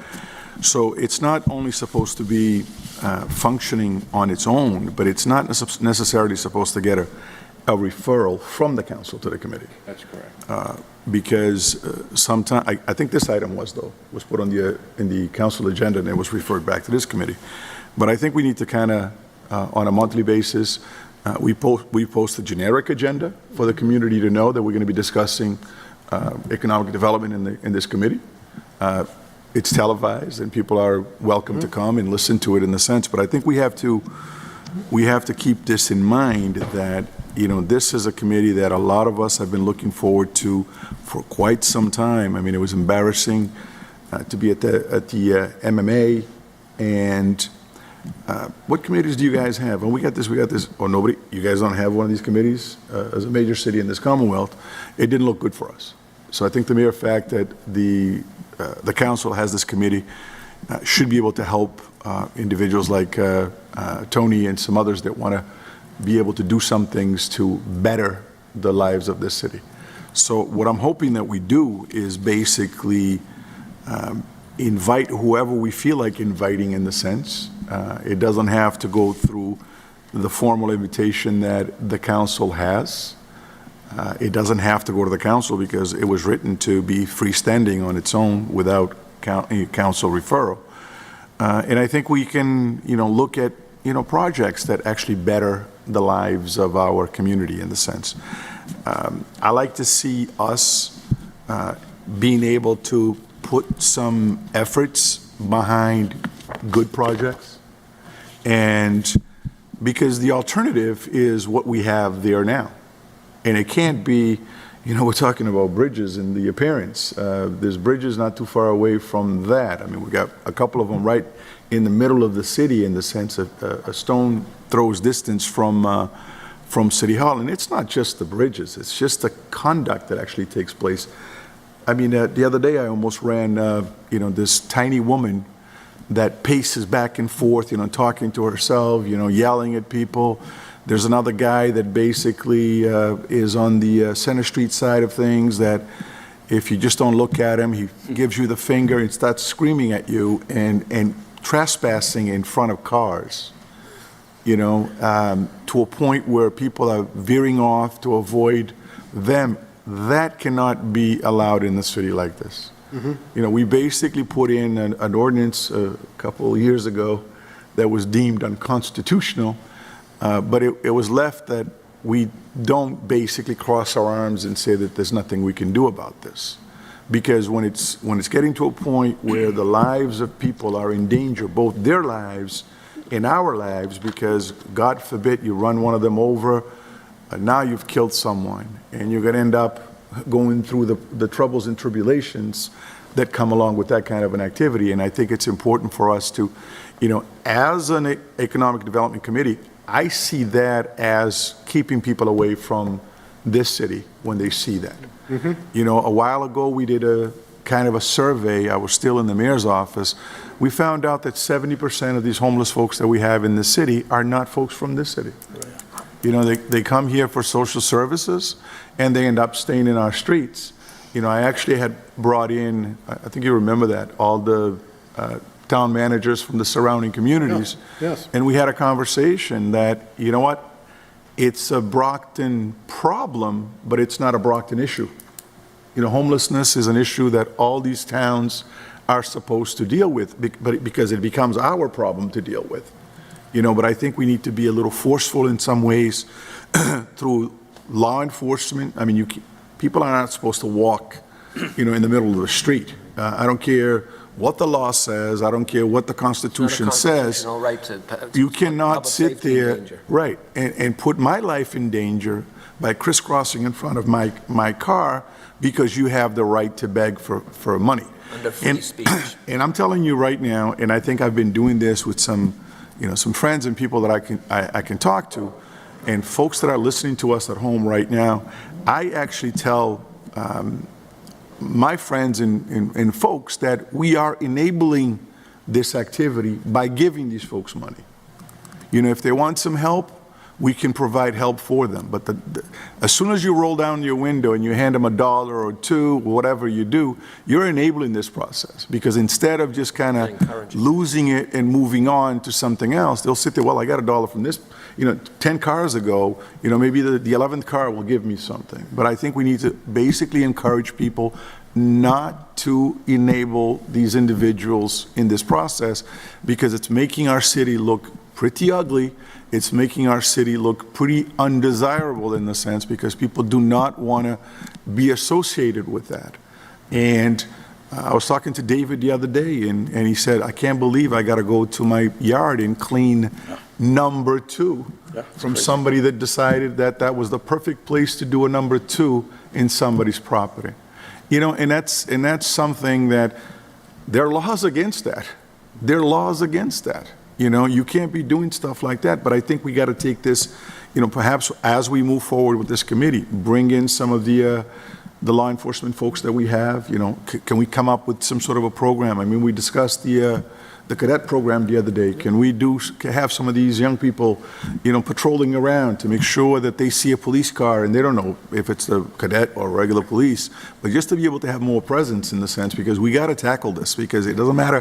So it's not only supposed to be functioning on its own, but it's not necessarily supposed to get a referral from the council to the committee. That's correct. Because sometimes, I think this item was put on in the council agenda, and it was referred back to this committee. But I think we need to kind of, on a monthly basis, we post a generic agenda for the community to know that we're going to be discussing economic development in this committee. It's televised, and people are welcome to come and listen to it in a sense. But I think we have to keep this in mind that this is a committee that a lot of us have been looking forward to for quite some time. I mean, it was embarrassing to be at the MMA, and what committees do you guys have? And we got this, or nobody, you guys don't have one of these committees as a major city in this Commonwealth. It didn't look good for us. So I think the mere fact that the council has this committee should be able to help individuals like Tony and some others that want to be able to do some things to better the lives of this city. So what I'm hoping that we do is basically invite whoever we feel like inviting in the sense. It doesn't have to go through the formal invitation that the council has. It doesn't have to go to the council because it was written to be freestanding on its own without council referral. And I think we can, look at, projects that actually better the lives of our community in the sense. I like to see us being able to put some efforts behind good projects. And because the alternative is what we have there now. And it can't be, we're talking about bridges and the appearance. There's bridges not too far away from that. I mean, we got a couple of them right in the middle of the city in the sense of a stone throws distance from City Hall. And it's not just the bridges, it's just the conduct that actually takes place. I mean, the other day I almost ran, this tiny woman that paces back and forth, talking to herself, yelling at people. There's another guy that basically is on the Center Street side of things that if you just don't look at him, he gives you the finger and starts screaming at you and trespassing in front of cars, to a point where people are veering off to avoid them. That cannot be allowed in a city like this. We basically put in an ordinance a couple of years ago that was deemed unconstitutional, but it was left that we don't basically cross our arms and say that there's nothing we can do about this. Because when it's getting to a point where the lives of people are in danger, both their lives and our lives, because God forbid you run one of them over, now you've killed someone, and you're going to end up going through the troubles and tribulations that come along with that kind of an activity. And I think it's important for us to, as an economic development committee, I see that as keeping people away from this city when they see that. A while ago we did a kind of a survey. I was still in the mayor's office. We found out that 70% of these homeless folks that we have in the city are not folks from this city. They come here for social services and they end up staying in our streets. I actually had brought in, I think you remember that, all the town managers from the surrounding communities. Yes. And we had a conversation that, it's a Brockton problem, but it's not a Brockton issue. Homelessness is an issue that all these towns are supposed to deal with, but because it becomes our problem to deal with. But I think we need to be a little forceful in some ways through law enforcement. I mean, people are not supposed to walk, in the middle of the street. I don't care what the law says. I don't care what the Constitution says. Right to You cannot public sit safety in there, danger. right, and put my life in danger by crisscrossing in front of my car because you have the right to beg for money. Under free speech. And I'm telling you right now, and I think I've been doing this with some friends and people that I can talk to, and folks that are listening to us at home right now. I actually tell my friends and folks that we are enabling this activity by giving these folks money. If they want some help, we can provide help for them. But as soon as you roll down your window and you hand them $1 or $2, whatever you do, you're enabling this process. Because instead of just kind of losing it and moving on to something else, they'll sit there, well, I got $1 from this, 10 cars ago, maybe the 11th car will give me something. But I think we need to basically encourage people not to enable these individuals in this process, because it's making our city look pretty ugly. It's making our city look pretty undesirable in the sense because people do not want to be associated with that. And I was talking to David the other day, and he said, I can't believe I got to go to my yard and clean number 2 from somebody that decided that was the perfect place to do a number 2 in somebody's property. And that's something that there are laws against that. There are laws against that. You can't be doing stuff like that, but I think we got to take this, perhaps as we move forward with this committee, bring in some of the law enforcement folks that we have. Can we come up with some sort of a program? I mean, we discussed the the cadet program the other day. Can we have some of these young people, patrolling around to make sure that they see a police car and they don't know if it's the cadet or regular police, but just to be able to have more presence in the sense, because we got to tackle this, because it doesn't matter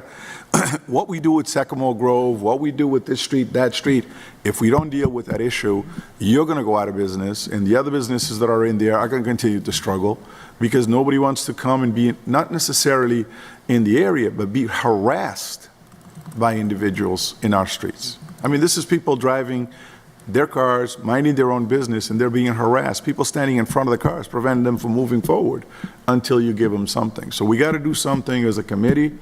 what we do with Sycamore Grove, what we do with this street, that street. If we don't deal with that issue, you're going to go out of business, and the other businesses that are in there are going to continue to struggle, because nobody wants to come and be not necessarily in the area, but be harassed by individuals in our streets. I mean, this is people driving their cars, minding their own business, and they're being harassed. People standing in front of the cars, preventing them from moving forward until you give them something. So we got to do something as a committee.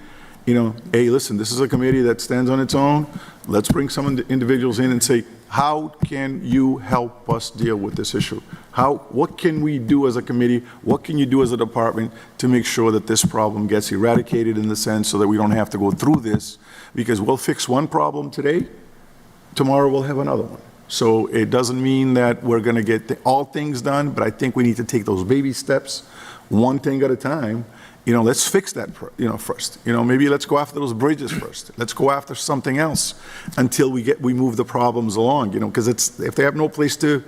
Hey, listen, this is a committee that stands on its own. Let's bring some individuals in and say, how can you help us deal with this issue? What can we do as a committee? What can you do as a department to make sure that this problem gets eradicated in the sense so that we don't have to go through this? Because we'll fix one problem today, tomorrow we'll have another one. So it doesn't mean that we're going to get all things done, but I think we need to take those baby steps, one thing at a time. Let's fix that, first. Maybe let's go after those bridges first. Let's go after something else until we move the problems along, because if they have no place to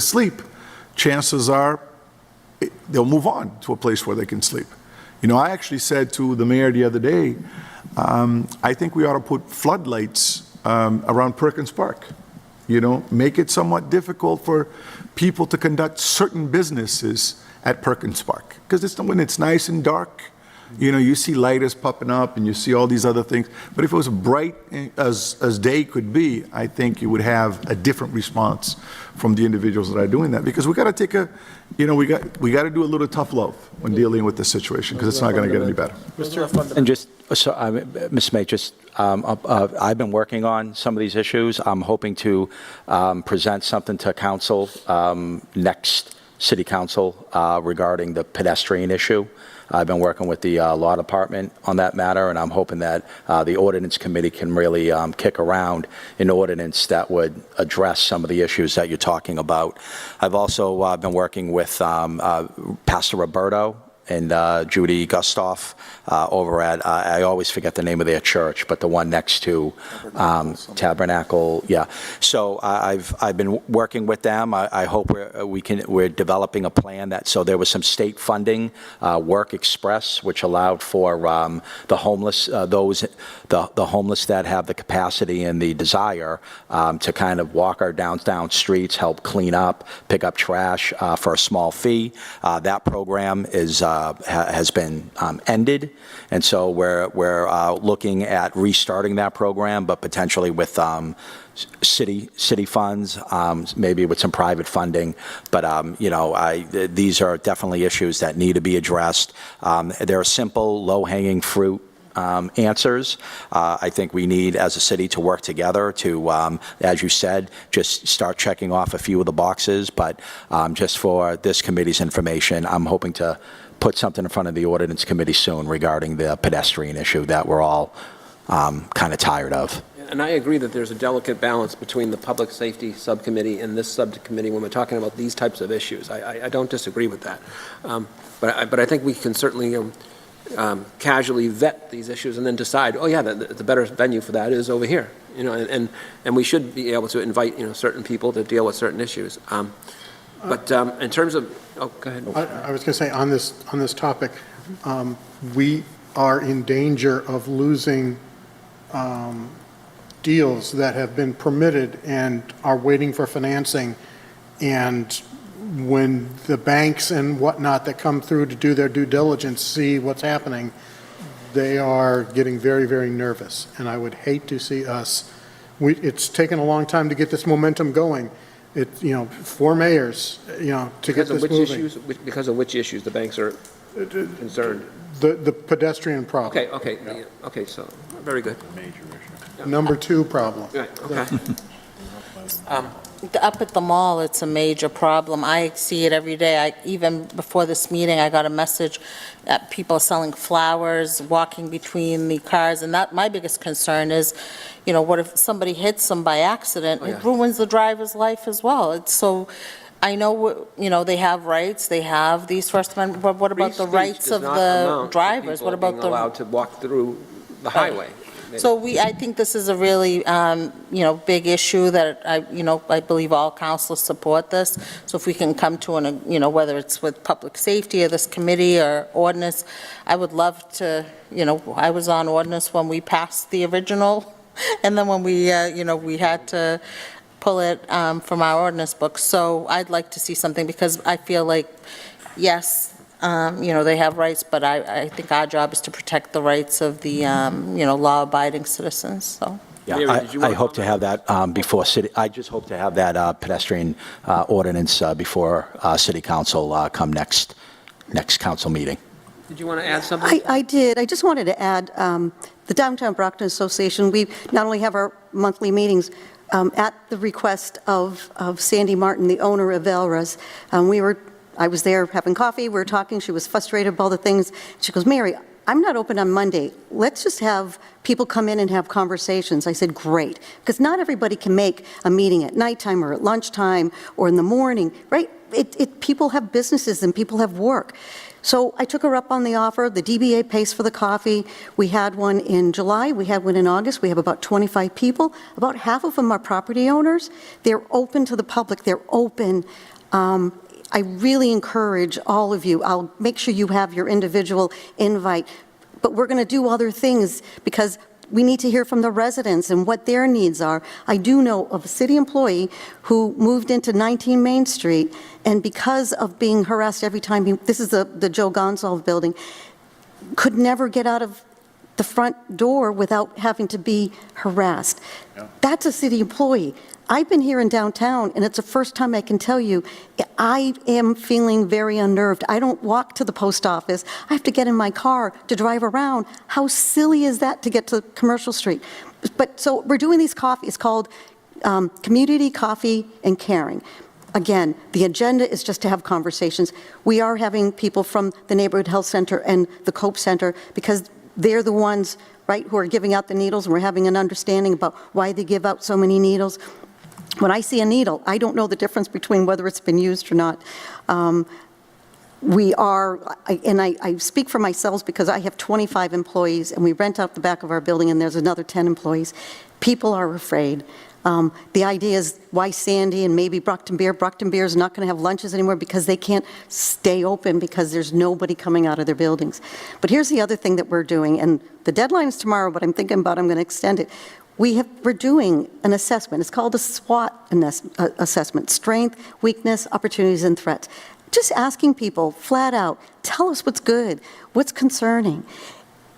sleep, chances are they'll move on to a place where they can sleep. I actually said to the mayor the other day, I think we ought to put floodlights around Perkins Park. Make it somewhat difficult for people to conduct certain businesses at Perkins Park, because when it's nice and dark, you see lighters popping up and you see all these other things. But if it was bright as day could be, I think you would have a different response from the individuals that are doing that, because we got to take we got to do a little tough love when dealing with this situation, because it's not going to get any better. And just, Ms. May, I've been working on some of these issues. I'm hoping to present something to council next City Council regarding the pedestrian issue. I've been working with the law department on that matter, and I'm hoping that the ordinance committee can really kick around an ordinance that would address some of the issues that you're talking about. I've also been working with Pastor Roberto and Judy Gustoff over at, I always forget the name of their church, but the one next to Tabernacle, yeah. So I've been working with them. I hope we're developing a plan so there was some state funding, Work Express, which allowed for the homeless, the homeless that have the capacity and the desire to kind of walk our downtown streets, help clean up, pick up trash for a small fee. That program has been ended, and so we're looking at restarting that program, but potentially with city funds, maybe with some private funding. But these are definitely issues that need to be addressed. There are simple, low-hanging fruit answers. I think we need, as a city, to work together to, as you said, just start checking off a few of the boxes. But just for this committee's information, I'm hoping to put something in front of the ordinance committee soon regarding the pedestrian issue that we're all kind of tired of. And I agree that there's a delicate balance between the Public Safety Subcommittee and this subcommittee when we're talking about these types of issues. I don't disagree with that. But I think we can certainly casually vet these issues and then decide, oh yeah, the better venue for that is over here. And we should be able to invite certain people to deal with certain issues. But in terms of, go ahead. I was going to say on this topic, we are in danger of losing deals that have been permitted and are waiting for financing. And when the banks and whatnot that come through to do their due diligence see what's happening, they are getting very, very nervous. And I would hate to see us, it's taken a long time to get this momentum going. Four mayors, to get this moving. Because of which issues the banks are concerned? The pedestrian problem. Okay, so, very good. Major issue. Number 2 problem. Right, okay. Up at the mall, it's a major problem. I see it every day. Even before this meeting, I got a message that people are selling flowers, walking between the cars, and my biggest concern is, what if somebody hits them by accident? Oh, yeah. It ruins the driver's life as well. So I know, they have rights, they have these First Amendment, but what about the rights of the drivers? What about being allowed to walk through the highway? So I think this is a really, big issue that I believe all councils support this. So if we can come to whether it's with public safety or this committee or ordinance, I would love to, I was on ordinance when we passed the original, and then when we had to pull it from our ordinance book. So I'd like to see something, because I feel like, yes, they have rights, but I think our job is to protect the rights of the, law-abiding citizens, so. Yeah, Mary, did you want I to hope to have that before city, I just hope to have that pedestrian ordinance before city council come next council meeting. Did you want to add something? I did. I just wanted to add, the Downtown Brockton Association, we not only have our monthly meetings, at the request of Sandy Martin, the owner of Elra's, I was there having coffee, we were talking, she was frustrated about all the things. She goes, Mary, I'm not open on Monday. Let's just have people come in and have conversations. I said, great, because not everybody can make a meeting at nighttime or at lunchtime or in the morning, right? People have businesses and people have work. So I took her up on the offer. The DBA pays for the coffee. We had one in July. We had one in August. We have about 25 people. About half of them are property owners. They're open to the public. They're open. I really encourage all of you. I'll make sure you have your individual invite. But we're going to do other things because we need to hear from the residents and what their needs are. I do know of a city employee who moved into 19 Main Street, and because of being harassed every time, this is the Joe Gonsalves building, could never get out of the front door without having to be harassed. Yeah. That's a city employee. I've been here in downtown, and it's the first time I can tell you, I am feeling very unnerved. I don't walk to the post office. I have to get in my car to drive around. How silly is that to get to Commercial Street? But so we're doing these coffee. It's called Community Coffee and Caring. Again, the agenda is just to have conversations. We are having people from the Neighborhood Health Center and the Cope Center, because they're the ones, right, who are giving out the needles, and we're having an understanding about why they give out so many needles. When I see a needle, I don't know the difference between whether it's been used or not. I speak for myself because I have 25 employees, and we rent out the back of our building, and there's another 10 employees. People are afraid. The idea is why Sandy and maybe Brockton Beer is not going to have lunches anymore because they can't stay open because there's nobody coming out of their buildings. But here's the other thing that we're doing, and the deadline is tomorrow, but I'm thinking about I'm going to extend it. We're doing an assessment. It's called a SWOT assessment: strength, weakness, opportunities, and threats. Just asking people flat out, tell us what's good, what's concerning.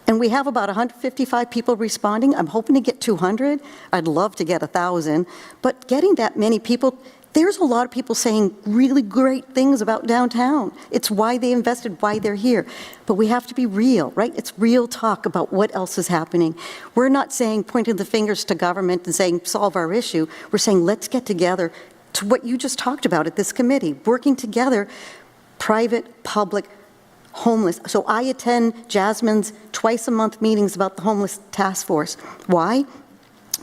And we have about 155 people responding. I'm hoping to get 200. I'd love to get 1,000. But getting that many people, there's a lot of people saying really great things about downtown. It's why they invested, why they're here. But we have to be real, right? It's real talk about what else is happening. We're not saying, pointing the fingers to government and saying, solve our issue. We're saying, let's get together to what you just talked about at this committee, working together, private, public, homeless. So I attend Jasmine's twice-a-month meetings about the homeless task force. Why?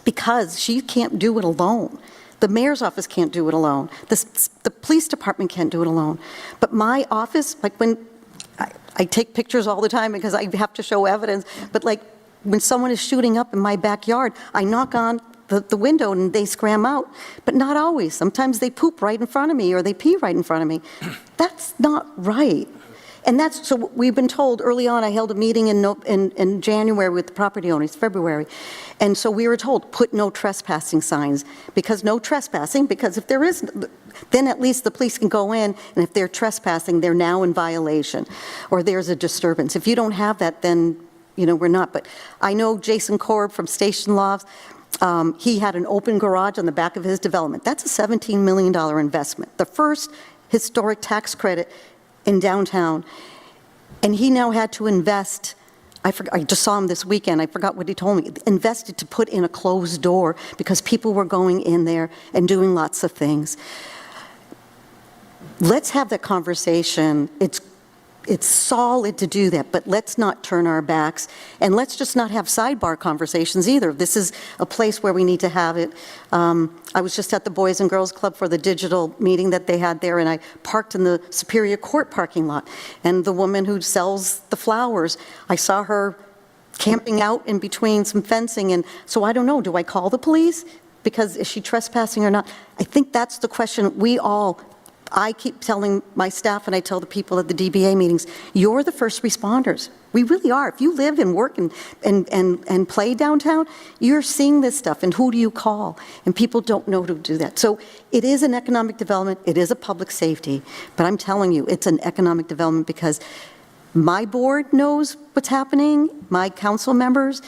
Because she can't do it alone. The mayor's office can't do it alone. The police department can't do it alone. But my office, like when I take pictures all the time because I have to show evidence, but like when someone is shooting up in my backyard, I knock on the window and they scram out, but not always. Sometimes they poop right in front of me or they pee right in front of me. That's not right. And that's, so we've been told early on. I held a meeting in January with the property owners, February. And so we were told, put no trespassing signs, because no trespassing, because if there is, then at least the police can go in, and if they're trespassing, they're now in violation, or there's a disturbance. If you don't have that, then, we're not. But I know Jason Korb from Station Lofts, he had an open garage on the back of his development. That's a $17 million investment. The first historic tax credit in downtown, and he now had to invest. I just saw him this weekend. I forgot what he told me. Invested to put in a closed door because people were going in there and doing lots of things. Let's have that conversation. It's solid to do that, but let's not turn our backs, and let's just not have sidebar conversations either. This is a place where we need to have it. I was just at the Boys and Girls Club for the digital meeting that they had there, and I parked in the Superior Court parking lot, and the woman who sells the flowers, I saw her camping out in between some fencing, and so I don't know, do I call the police? Because is she trespassing or not? I think that's the question I keep telling my staff, and I tell the people at the DBA meetings, you're the first responders. We really are. If you live and work and play downtown, you're seeing this stuff, and who do you call? And people don't know to do that. So it is an economic development, it is a public safety, but I'm telling you, it's an economic development because my board knows what's happening, my council members,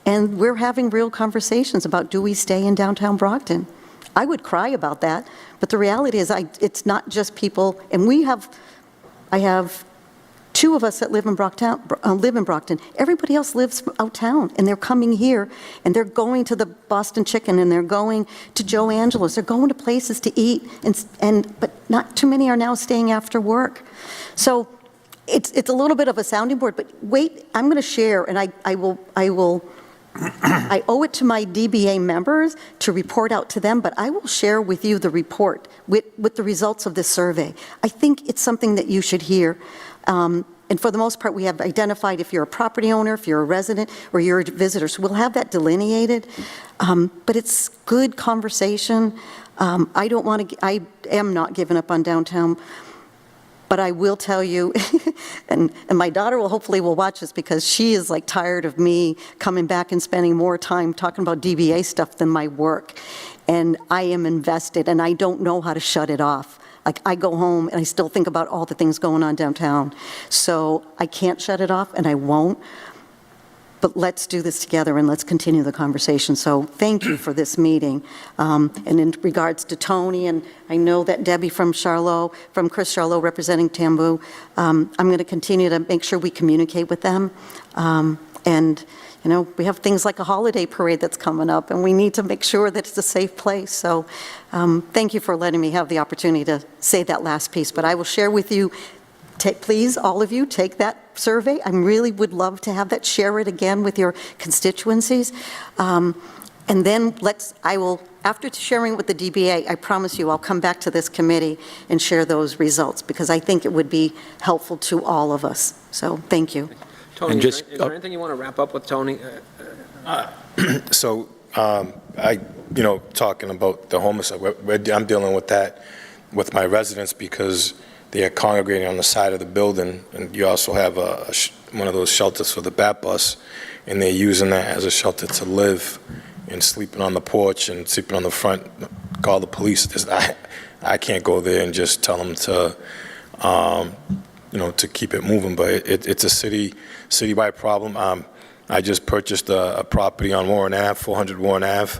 and we're having real conversations about, do we stay in downtown Brockton? I would cry about that, but the reality is it's not just people, and I have 2 of us that live in Brockton. Everybody else lives out town, and they're coming here, and they're going to the Boston Chicken, and they're going to Joe Angelo's. They're going to places to eat, but not too many are now staying after work. So it's a little bit of a sounding board, but wait, I'm going to share, and I owe it to my DBA members to report out to them, but I will share with you the report with the results of this survey. I think it's something that you should hear. And for the most part, we have identified if you're a property owner, if you're a resident, or you're a visitor. So we'll have that delineated. But it's good conversation. I am not giving up on downtown. But I will tell you, and my daughter hopefully will watch this because she is like tired of me coming back and spending more time talking about DBA stuff than my work. And I am invested, and I don't know how to shut it off. Like, I go home and I still think about all the things going on downtown. So I can't shut it off, and I won't. But let's do this together, and let's continue the conversation. So thank you for this meeting. And in regards to Tony, and I know that Debbie from Chris Charlot representing Tambu, I'm going to continue to make sure we communicate with them. And, you know, we have things like a holiday parade that's coming up, and we need to make sure that it's a safe place. So thank you for letting me have the opportunity to say that last piece. But I will share with you, please, all of you, take that survey. I really would love to have that, share it again with your constituencies. And then after sharing with the DBA, I promise you I'll come back to this committee and share those results, because I think it would be helpful to all of us. So thank you. Tony, And is there anything you want to wrap up with, Tony? So, talking about the homeless, I'm dealing with that with my residents because they are congregating on the side of the building, and you also have one of those shelters for the bat bus, and they're using that as a shelter to live and sleeping on the porch and sleeping on the front. Call the police. I can't go there and just tell them to, to keep it moving, but it's a citywide problem. I just purchased a property on Warren Ave, 400 Warren Ave,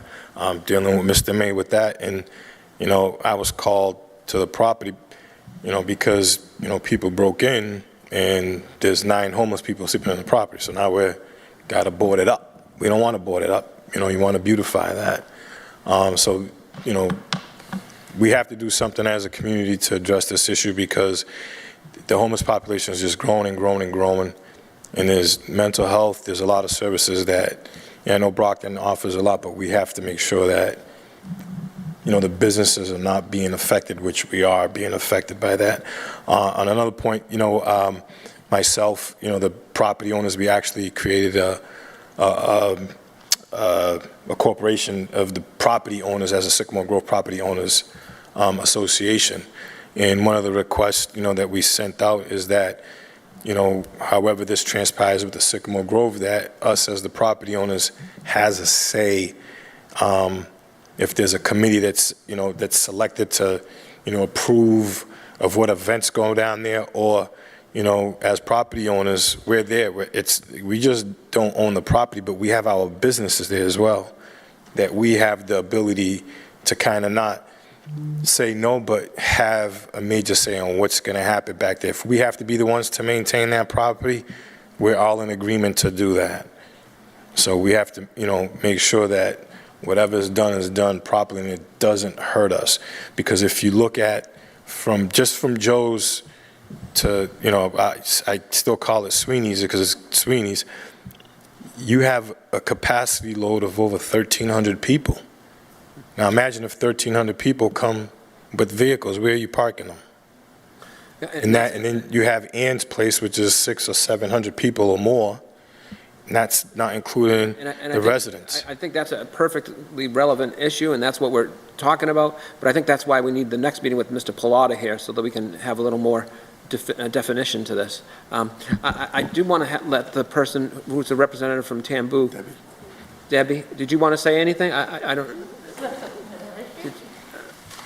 dealing with Mr. May with that, and, I was called to the property, because, people broke in and there's 9 homeless people sleeping on the property. So now we're got to board it up. We don't want to board it up. You want to beautify that. So, we have to do something as a community to address this issue because the homeless population is just growing and growing and growing. And there's mental health. There's a lot of services that, I know Brockton offers a lot, but we have to make sure that, the businesses are not being affected, which we are being affected by that. On another point, myself, the property owners, we actually created a corporation of the property owners as a Sycamore Grove Property Owners Association. And one of the requests, that we sent out is that, however this transpires with the Sycamore Grove, that us as the property owners has a say. If there's a committee that's selected to, approve of what events go down there, or, as property owners, we're there. We just don't own the property, but we have our businesses there as well, that we have the ability to kind of not say no, but have a major say on what's going to happen back there. If we have to be the ones to maintain that property, we're all in agreement to do that. So we have to, make sure that whatever is done properly and it doesn't hurt us. Because if you look at from Joe's to, I still call it Sweeney's because it's Sweeney's, you have a capacity load of over 1,300 people. Now imagine if 1,300 people come with vehicles, where are you parking them? And then you have Ann's place, which is 600 or 700 people or more. that's not including And I the think- residents. I think that's a perfectly relevant issue, and that's what we're talking about, but I think that's why we need the next meeting with Mr. Pilata here, so that we can have a little more definition to this. I do want to let the person who's the representative from Tambu. Debbie, did you want to say anything? I don't...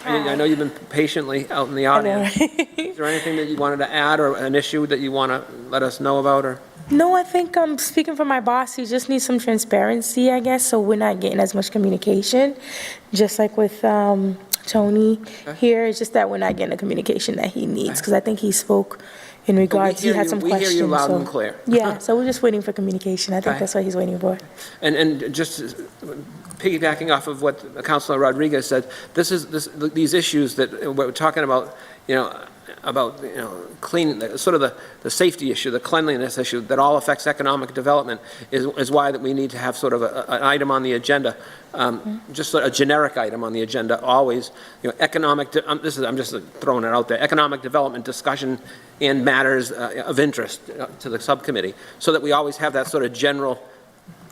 I know you've been patiently out in the audience. Is there anything that you wanted to add, or an issue that you want to let us know about, or? No, I think speaking for my boss, he just needs some transparency, I guess, so we're not getting as much communication, just like with Tony here. It's just that we're not getting the communication that he needs, because I think he spoke in regards, he had some questions. We hear you loud so- and clear. Yeah, so we're just waiting for communication. I think Okay. that's what he's waiting for. And just piggybacking off of what Councilor Rodriguez said, these issues that we're talking about, clean, sort of the safety issue, the cleanliness issue, that all affects economic development, is why that we need to have sort of an item on the agenda, just a generic item on the agenda, always, economic, I'm just throwing it out there, economic development discussion and matters of interest to the subcommittee, so that we always have that sort of general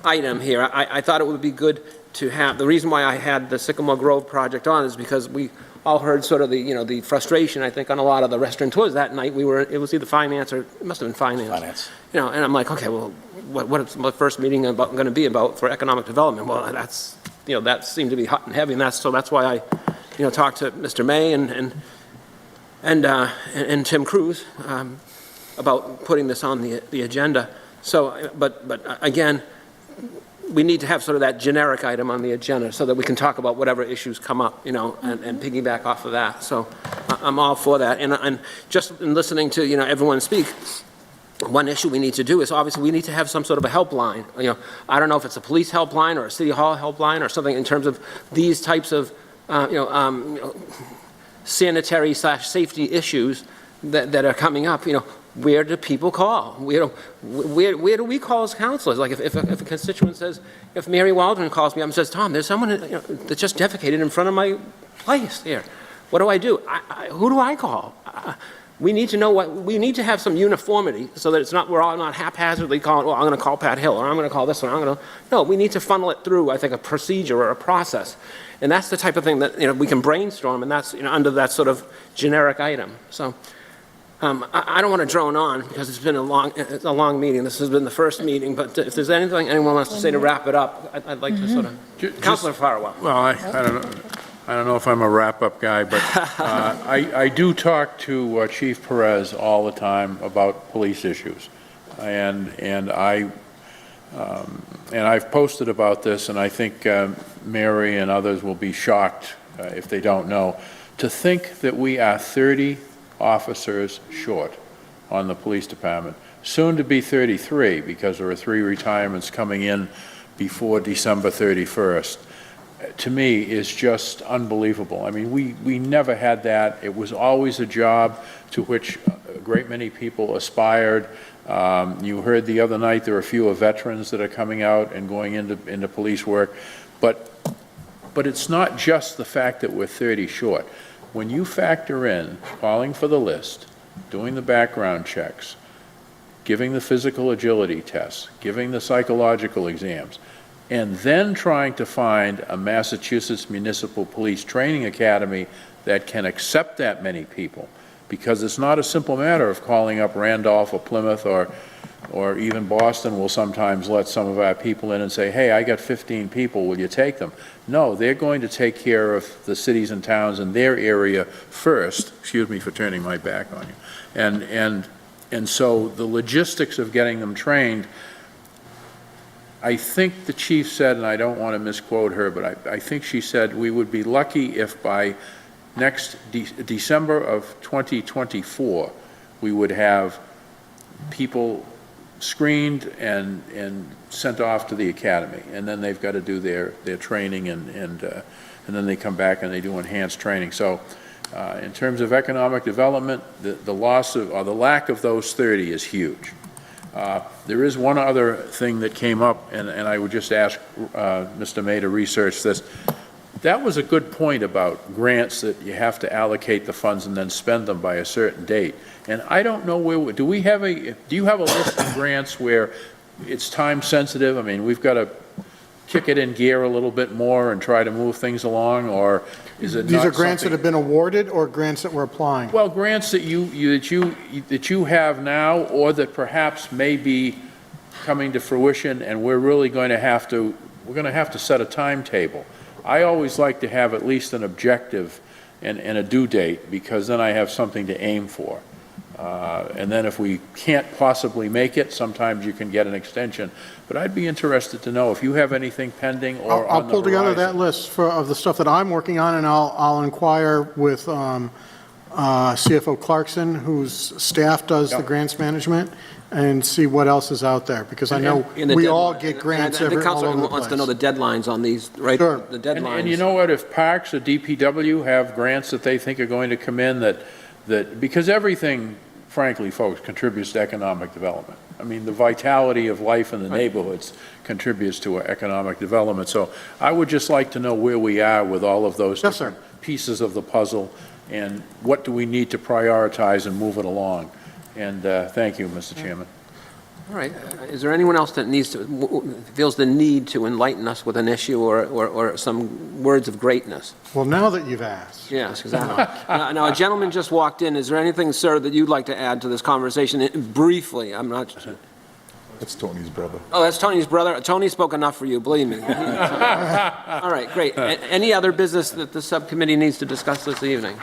item here. I thought it would be good to have, the reason why I had the Sycamore Grove project on is because we all heard sort of the frustration, I think, on a lot of the restaurateurs that night. It was either finance, or it must have been finance. Finance. And I'm like, okay, well, what is my first meeting going to be about for economic development? Well, that's, that seemed to be hot and heavy, and that's why I, talked to Mr. May and Tim Cruz about putting this on the agenda. So, but again, we need to have sort of that generic item on the agenda so that we can talk about whatever issues come up, and piggyback off of that. So I'm all for that. And just in listening to, everyone speak, one issue we need to do is, obviously, we need to have some sort of a helpline. I don't know if it's a police helpline or a city hall helpline or something in terms of these types of, sanitary/safety issues that are coming up. Where do people call? Where do we call as counselors? Like if a constituent says, if Mary Waldron calls me up and says, Tom, there's someone that just defecated in front of my place here. What do I do? Who do I call? We need to know we need to have some uniformity so that we're all not haphazardly calling, well, I'm going to call Pat Hill, or I'm going to call this one, No, we need to funnel it through, I think, a procedure or a process. And that's the type of thing that, we can brainstorm, and that's, under that sort of generic item. So, I don't want to drone on because it's been a long meeting. This has been the first meeting, but if there's anything anyone wants to say to wrap it up, I'd like to sort of. Councilor Farwell. Well, I don't know if I'm a wrap-up guy, but I do talk to Chief Perez all the time about police issues, and I've posted about this, and I think Mary and others will be shocked if they don't know, to think that we are 30 officers short on the police department, soon to be 33 because there are 3 retirements coming in before December 31st. To me, is just unbelievable. I mean, we never had that. It was always a job to which a great many people aspired. You heard the other night there are a few veterans that are coming out and going into police work, but it's not just the fact that we're 30 short. When you factor in calling for the list, doing the background checks, giving the physical agility tests, giving the psychological exams, and then trying to find a Massachusetts Municipal Police Training Academy that can accept that many people, because it's not a simple matter of calling up Randolph or Plymouth or even Boston will sometimes let some of our people in and say, hey, I got 15 people, will you take them? No, they're going to take care of the cities and towns in their area first. Excuse me for turning my back on you. And so the logistics of getting them trained, I think the chief said, and I don't want to misquote her, but I think she said we would be lucky if by next December of 2024, we would have people screened and sent off to the academy, and then they've got to do their training, and then they come back and they do enhanced training. So in terms of economic development, the loss of, or the lack of those 30 is huge. There is one other thing that came up, and I would just ask Mr. May to research this. That was a good point about grants, that you have to allocate the funds and then spend them by a certain date. And I don't know where, do you have a list of grants where it's time sensitive? I mean, we've got to kick it in gear a little bit more and try to move things along, or is it These not are grants that something- have been awarded or grants that we're applying? Well, grants that you have now, or that perhaps may be coming to fruition, and we're really going to have to, set a timetable. I always like to have at least an objective and a due date, because then I have something to aim for. And then if we can't possibly make it, sometimes you can get an extension. But I'd be interested to know if you have anything pending or I'll on the pull together that horizon. list of the stuff that I'm working on, and I'll inquire with CFO Clarkson, whose staff does the Yep. grants management, and see what else is out there, because I know And the we all deadline- get grants and I think all over the Counselor wants to know place. the deadlines on these, right? Sure. The deadlines. And you know what, if Parks or DPW have grants that they think are going to come in that, because everything, frankly, folks, contributes to economic development. I mean, the vitality of life in the neighborhoods contributes to economic development. So I would just like to know where we are with all of those Yes, sir. different pieces of the puzzle, and what do we need to prioritize and move it along. And thank you, Mr. Chairman. All right. Is there anyone else that feels the need to enlighten us with an issue or some words of greatness? Well, now that you've asked. Yes, exactly. Now, a gentleman just walked in. Is there anything, sir, that you'd like to add to this conversation briefly? I'm not. That's Tony's brother. Oh, that's Tony's brother. Tony spoke enough for you, believe me. All right, great. Any other business that the subcommittee needs to discuss this evening?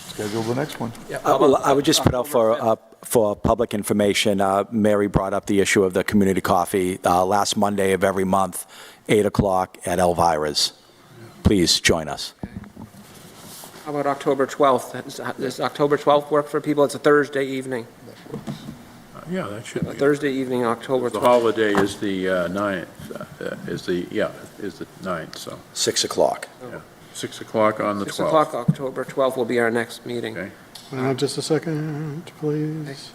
Schedule the next one. Well, I would just put out for public information, Mary brought up the issue of the community coffee last Monday of every month, 8 o'clock at Elvira's. Please join us. How about October 12th? Does October 12th work for people? It's a Thursday evening. Yeah, that should A be. Thursday evening, October The 12th. holiday is the 9th, is the 9th, so, 6 o'clock. 6 o'clock on the 6 12th. o'clock, October 12th will be our next meeting. Okay. Just a second, please.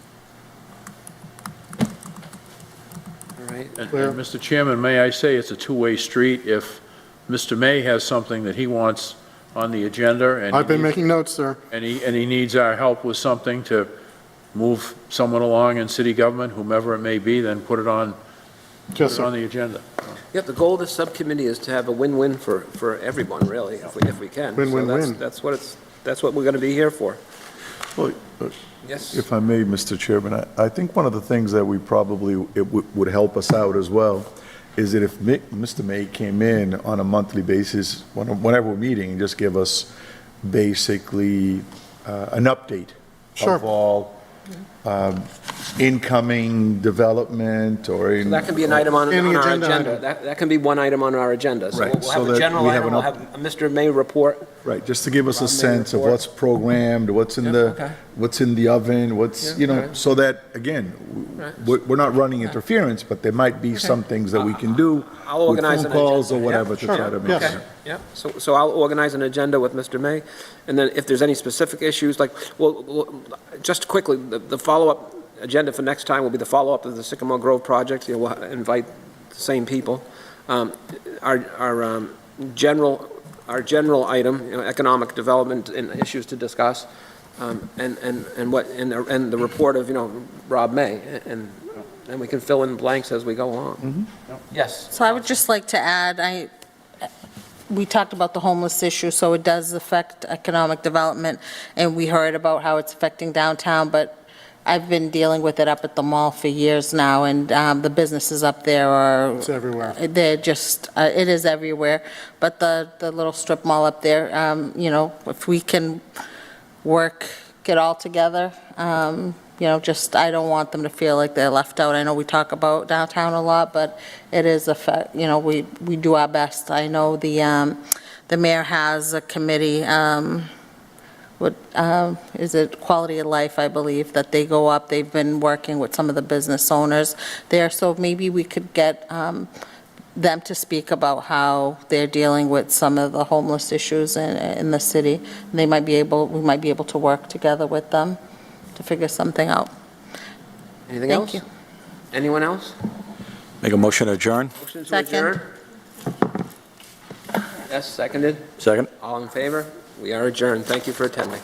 All right. And Clear. Mr. Chairman, may I say it's a two-way street? If Mr. May has something that he wants on the agenda, and I've been making notes, sir. and he needs our help with something to move someone along in city government, whomever it may be, then put it on Yes, sir. the agenda. Yep, the goal of this subcommittee is to have a win-win for everyone, really, if we can. Win-win-win. So that's what we're going to be here for. Well, Yes? if I may, Mr. Chairman, I think one of the things that we probably, would help us out as well, is that if Mr. May came in on a monthly basis, whenever we're meeting, and just give us basically an update Sure. of all incoming development or. So that can be an item on Any our agenda agenda. item. That can be one item on our agenda. So Right, we'll so have a that general we have item, an we'll have a Mr. May report. Right, just to give us a Rob may sense of report. what's programmed, what's in okay. what's in the oven, what's, Yeah, okay. so that, again, Right. we're not running interference, but there might be some things that we can do I'll with organize phone an calls or agenda. whatever Yeah, to sure. try to make Yes. sure. Yeah, so I'll organize an agenda with Mr. May, and then if there's any specific issues, like, well, just quickly, the follow-up agenda for next time will be the follow-up of the Sycamore Grove project. We'll invite the same people. Our general item, economic development and issues to discuss, and the report of, Rob May, and we can fill in blanks as we go along. Yes? So I would just like to add, we talked about the homeless issue, so it does affect economic development, and we heard about how it's affecting downtown, but I've been dealing with it up at the mall for years now, and the businesses up there are... It's everywhere. They're just, it is everywhere, but the little strip mall up there, if we can get all together, just, I don't want them to feel like they're left out. I know we talk about downtown a lot, but it is we do our best. I know the mayor has a committee, is it Quality of Life, I believe, that they go up. They've been working with some of the business owners there, so maybe we could get them to speak about how they're dealing with some of the homeless issues in the city. We might be able to work together with them to figure something out. Anything else? Thank you. Anyone else? Make a motion to adjourn? Motion to Second. adjourn? Yes, seconded. Second? All in favor? We are adjourned. Thank you for attending.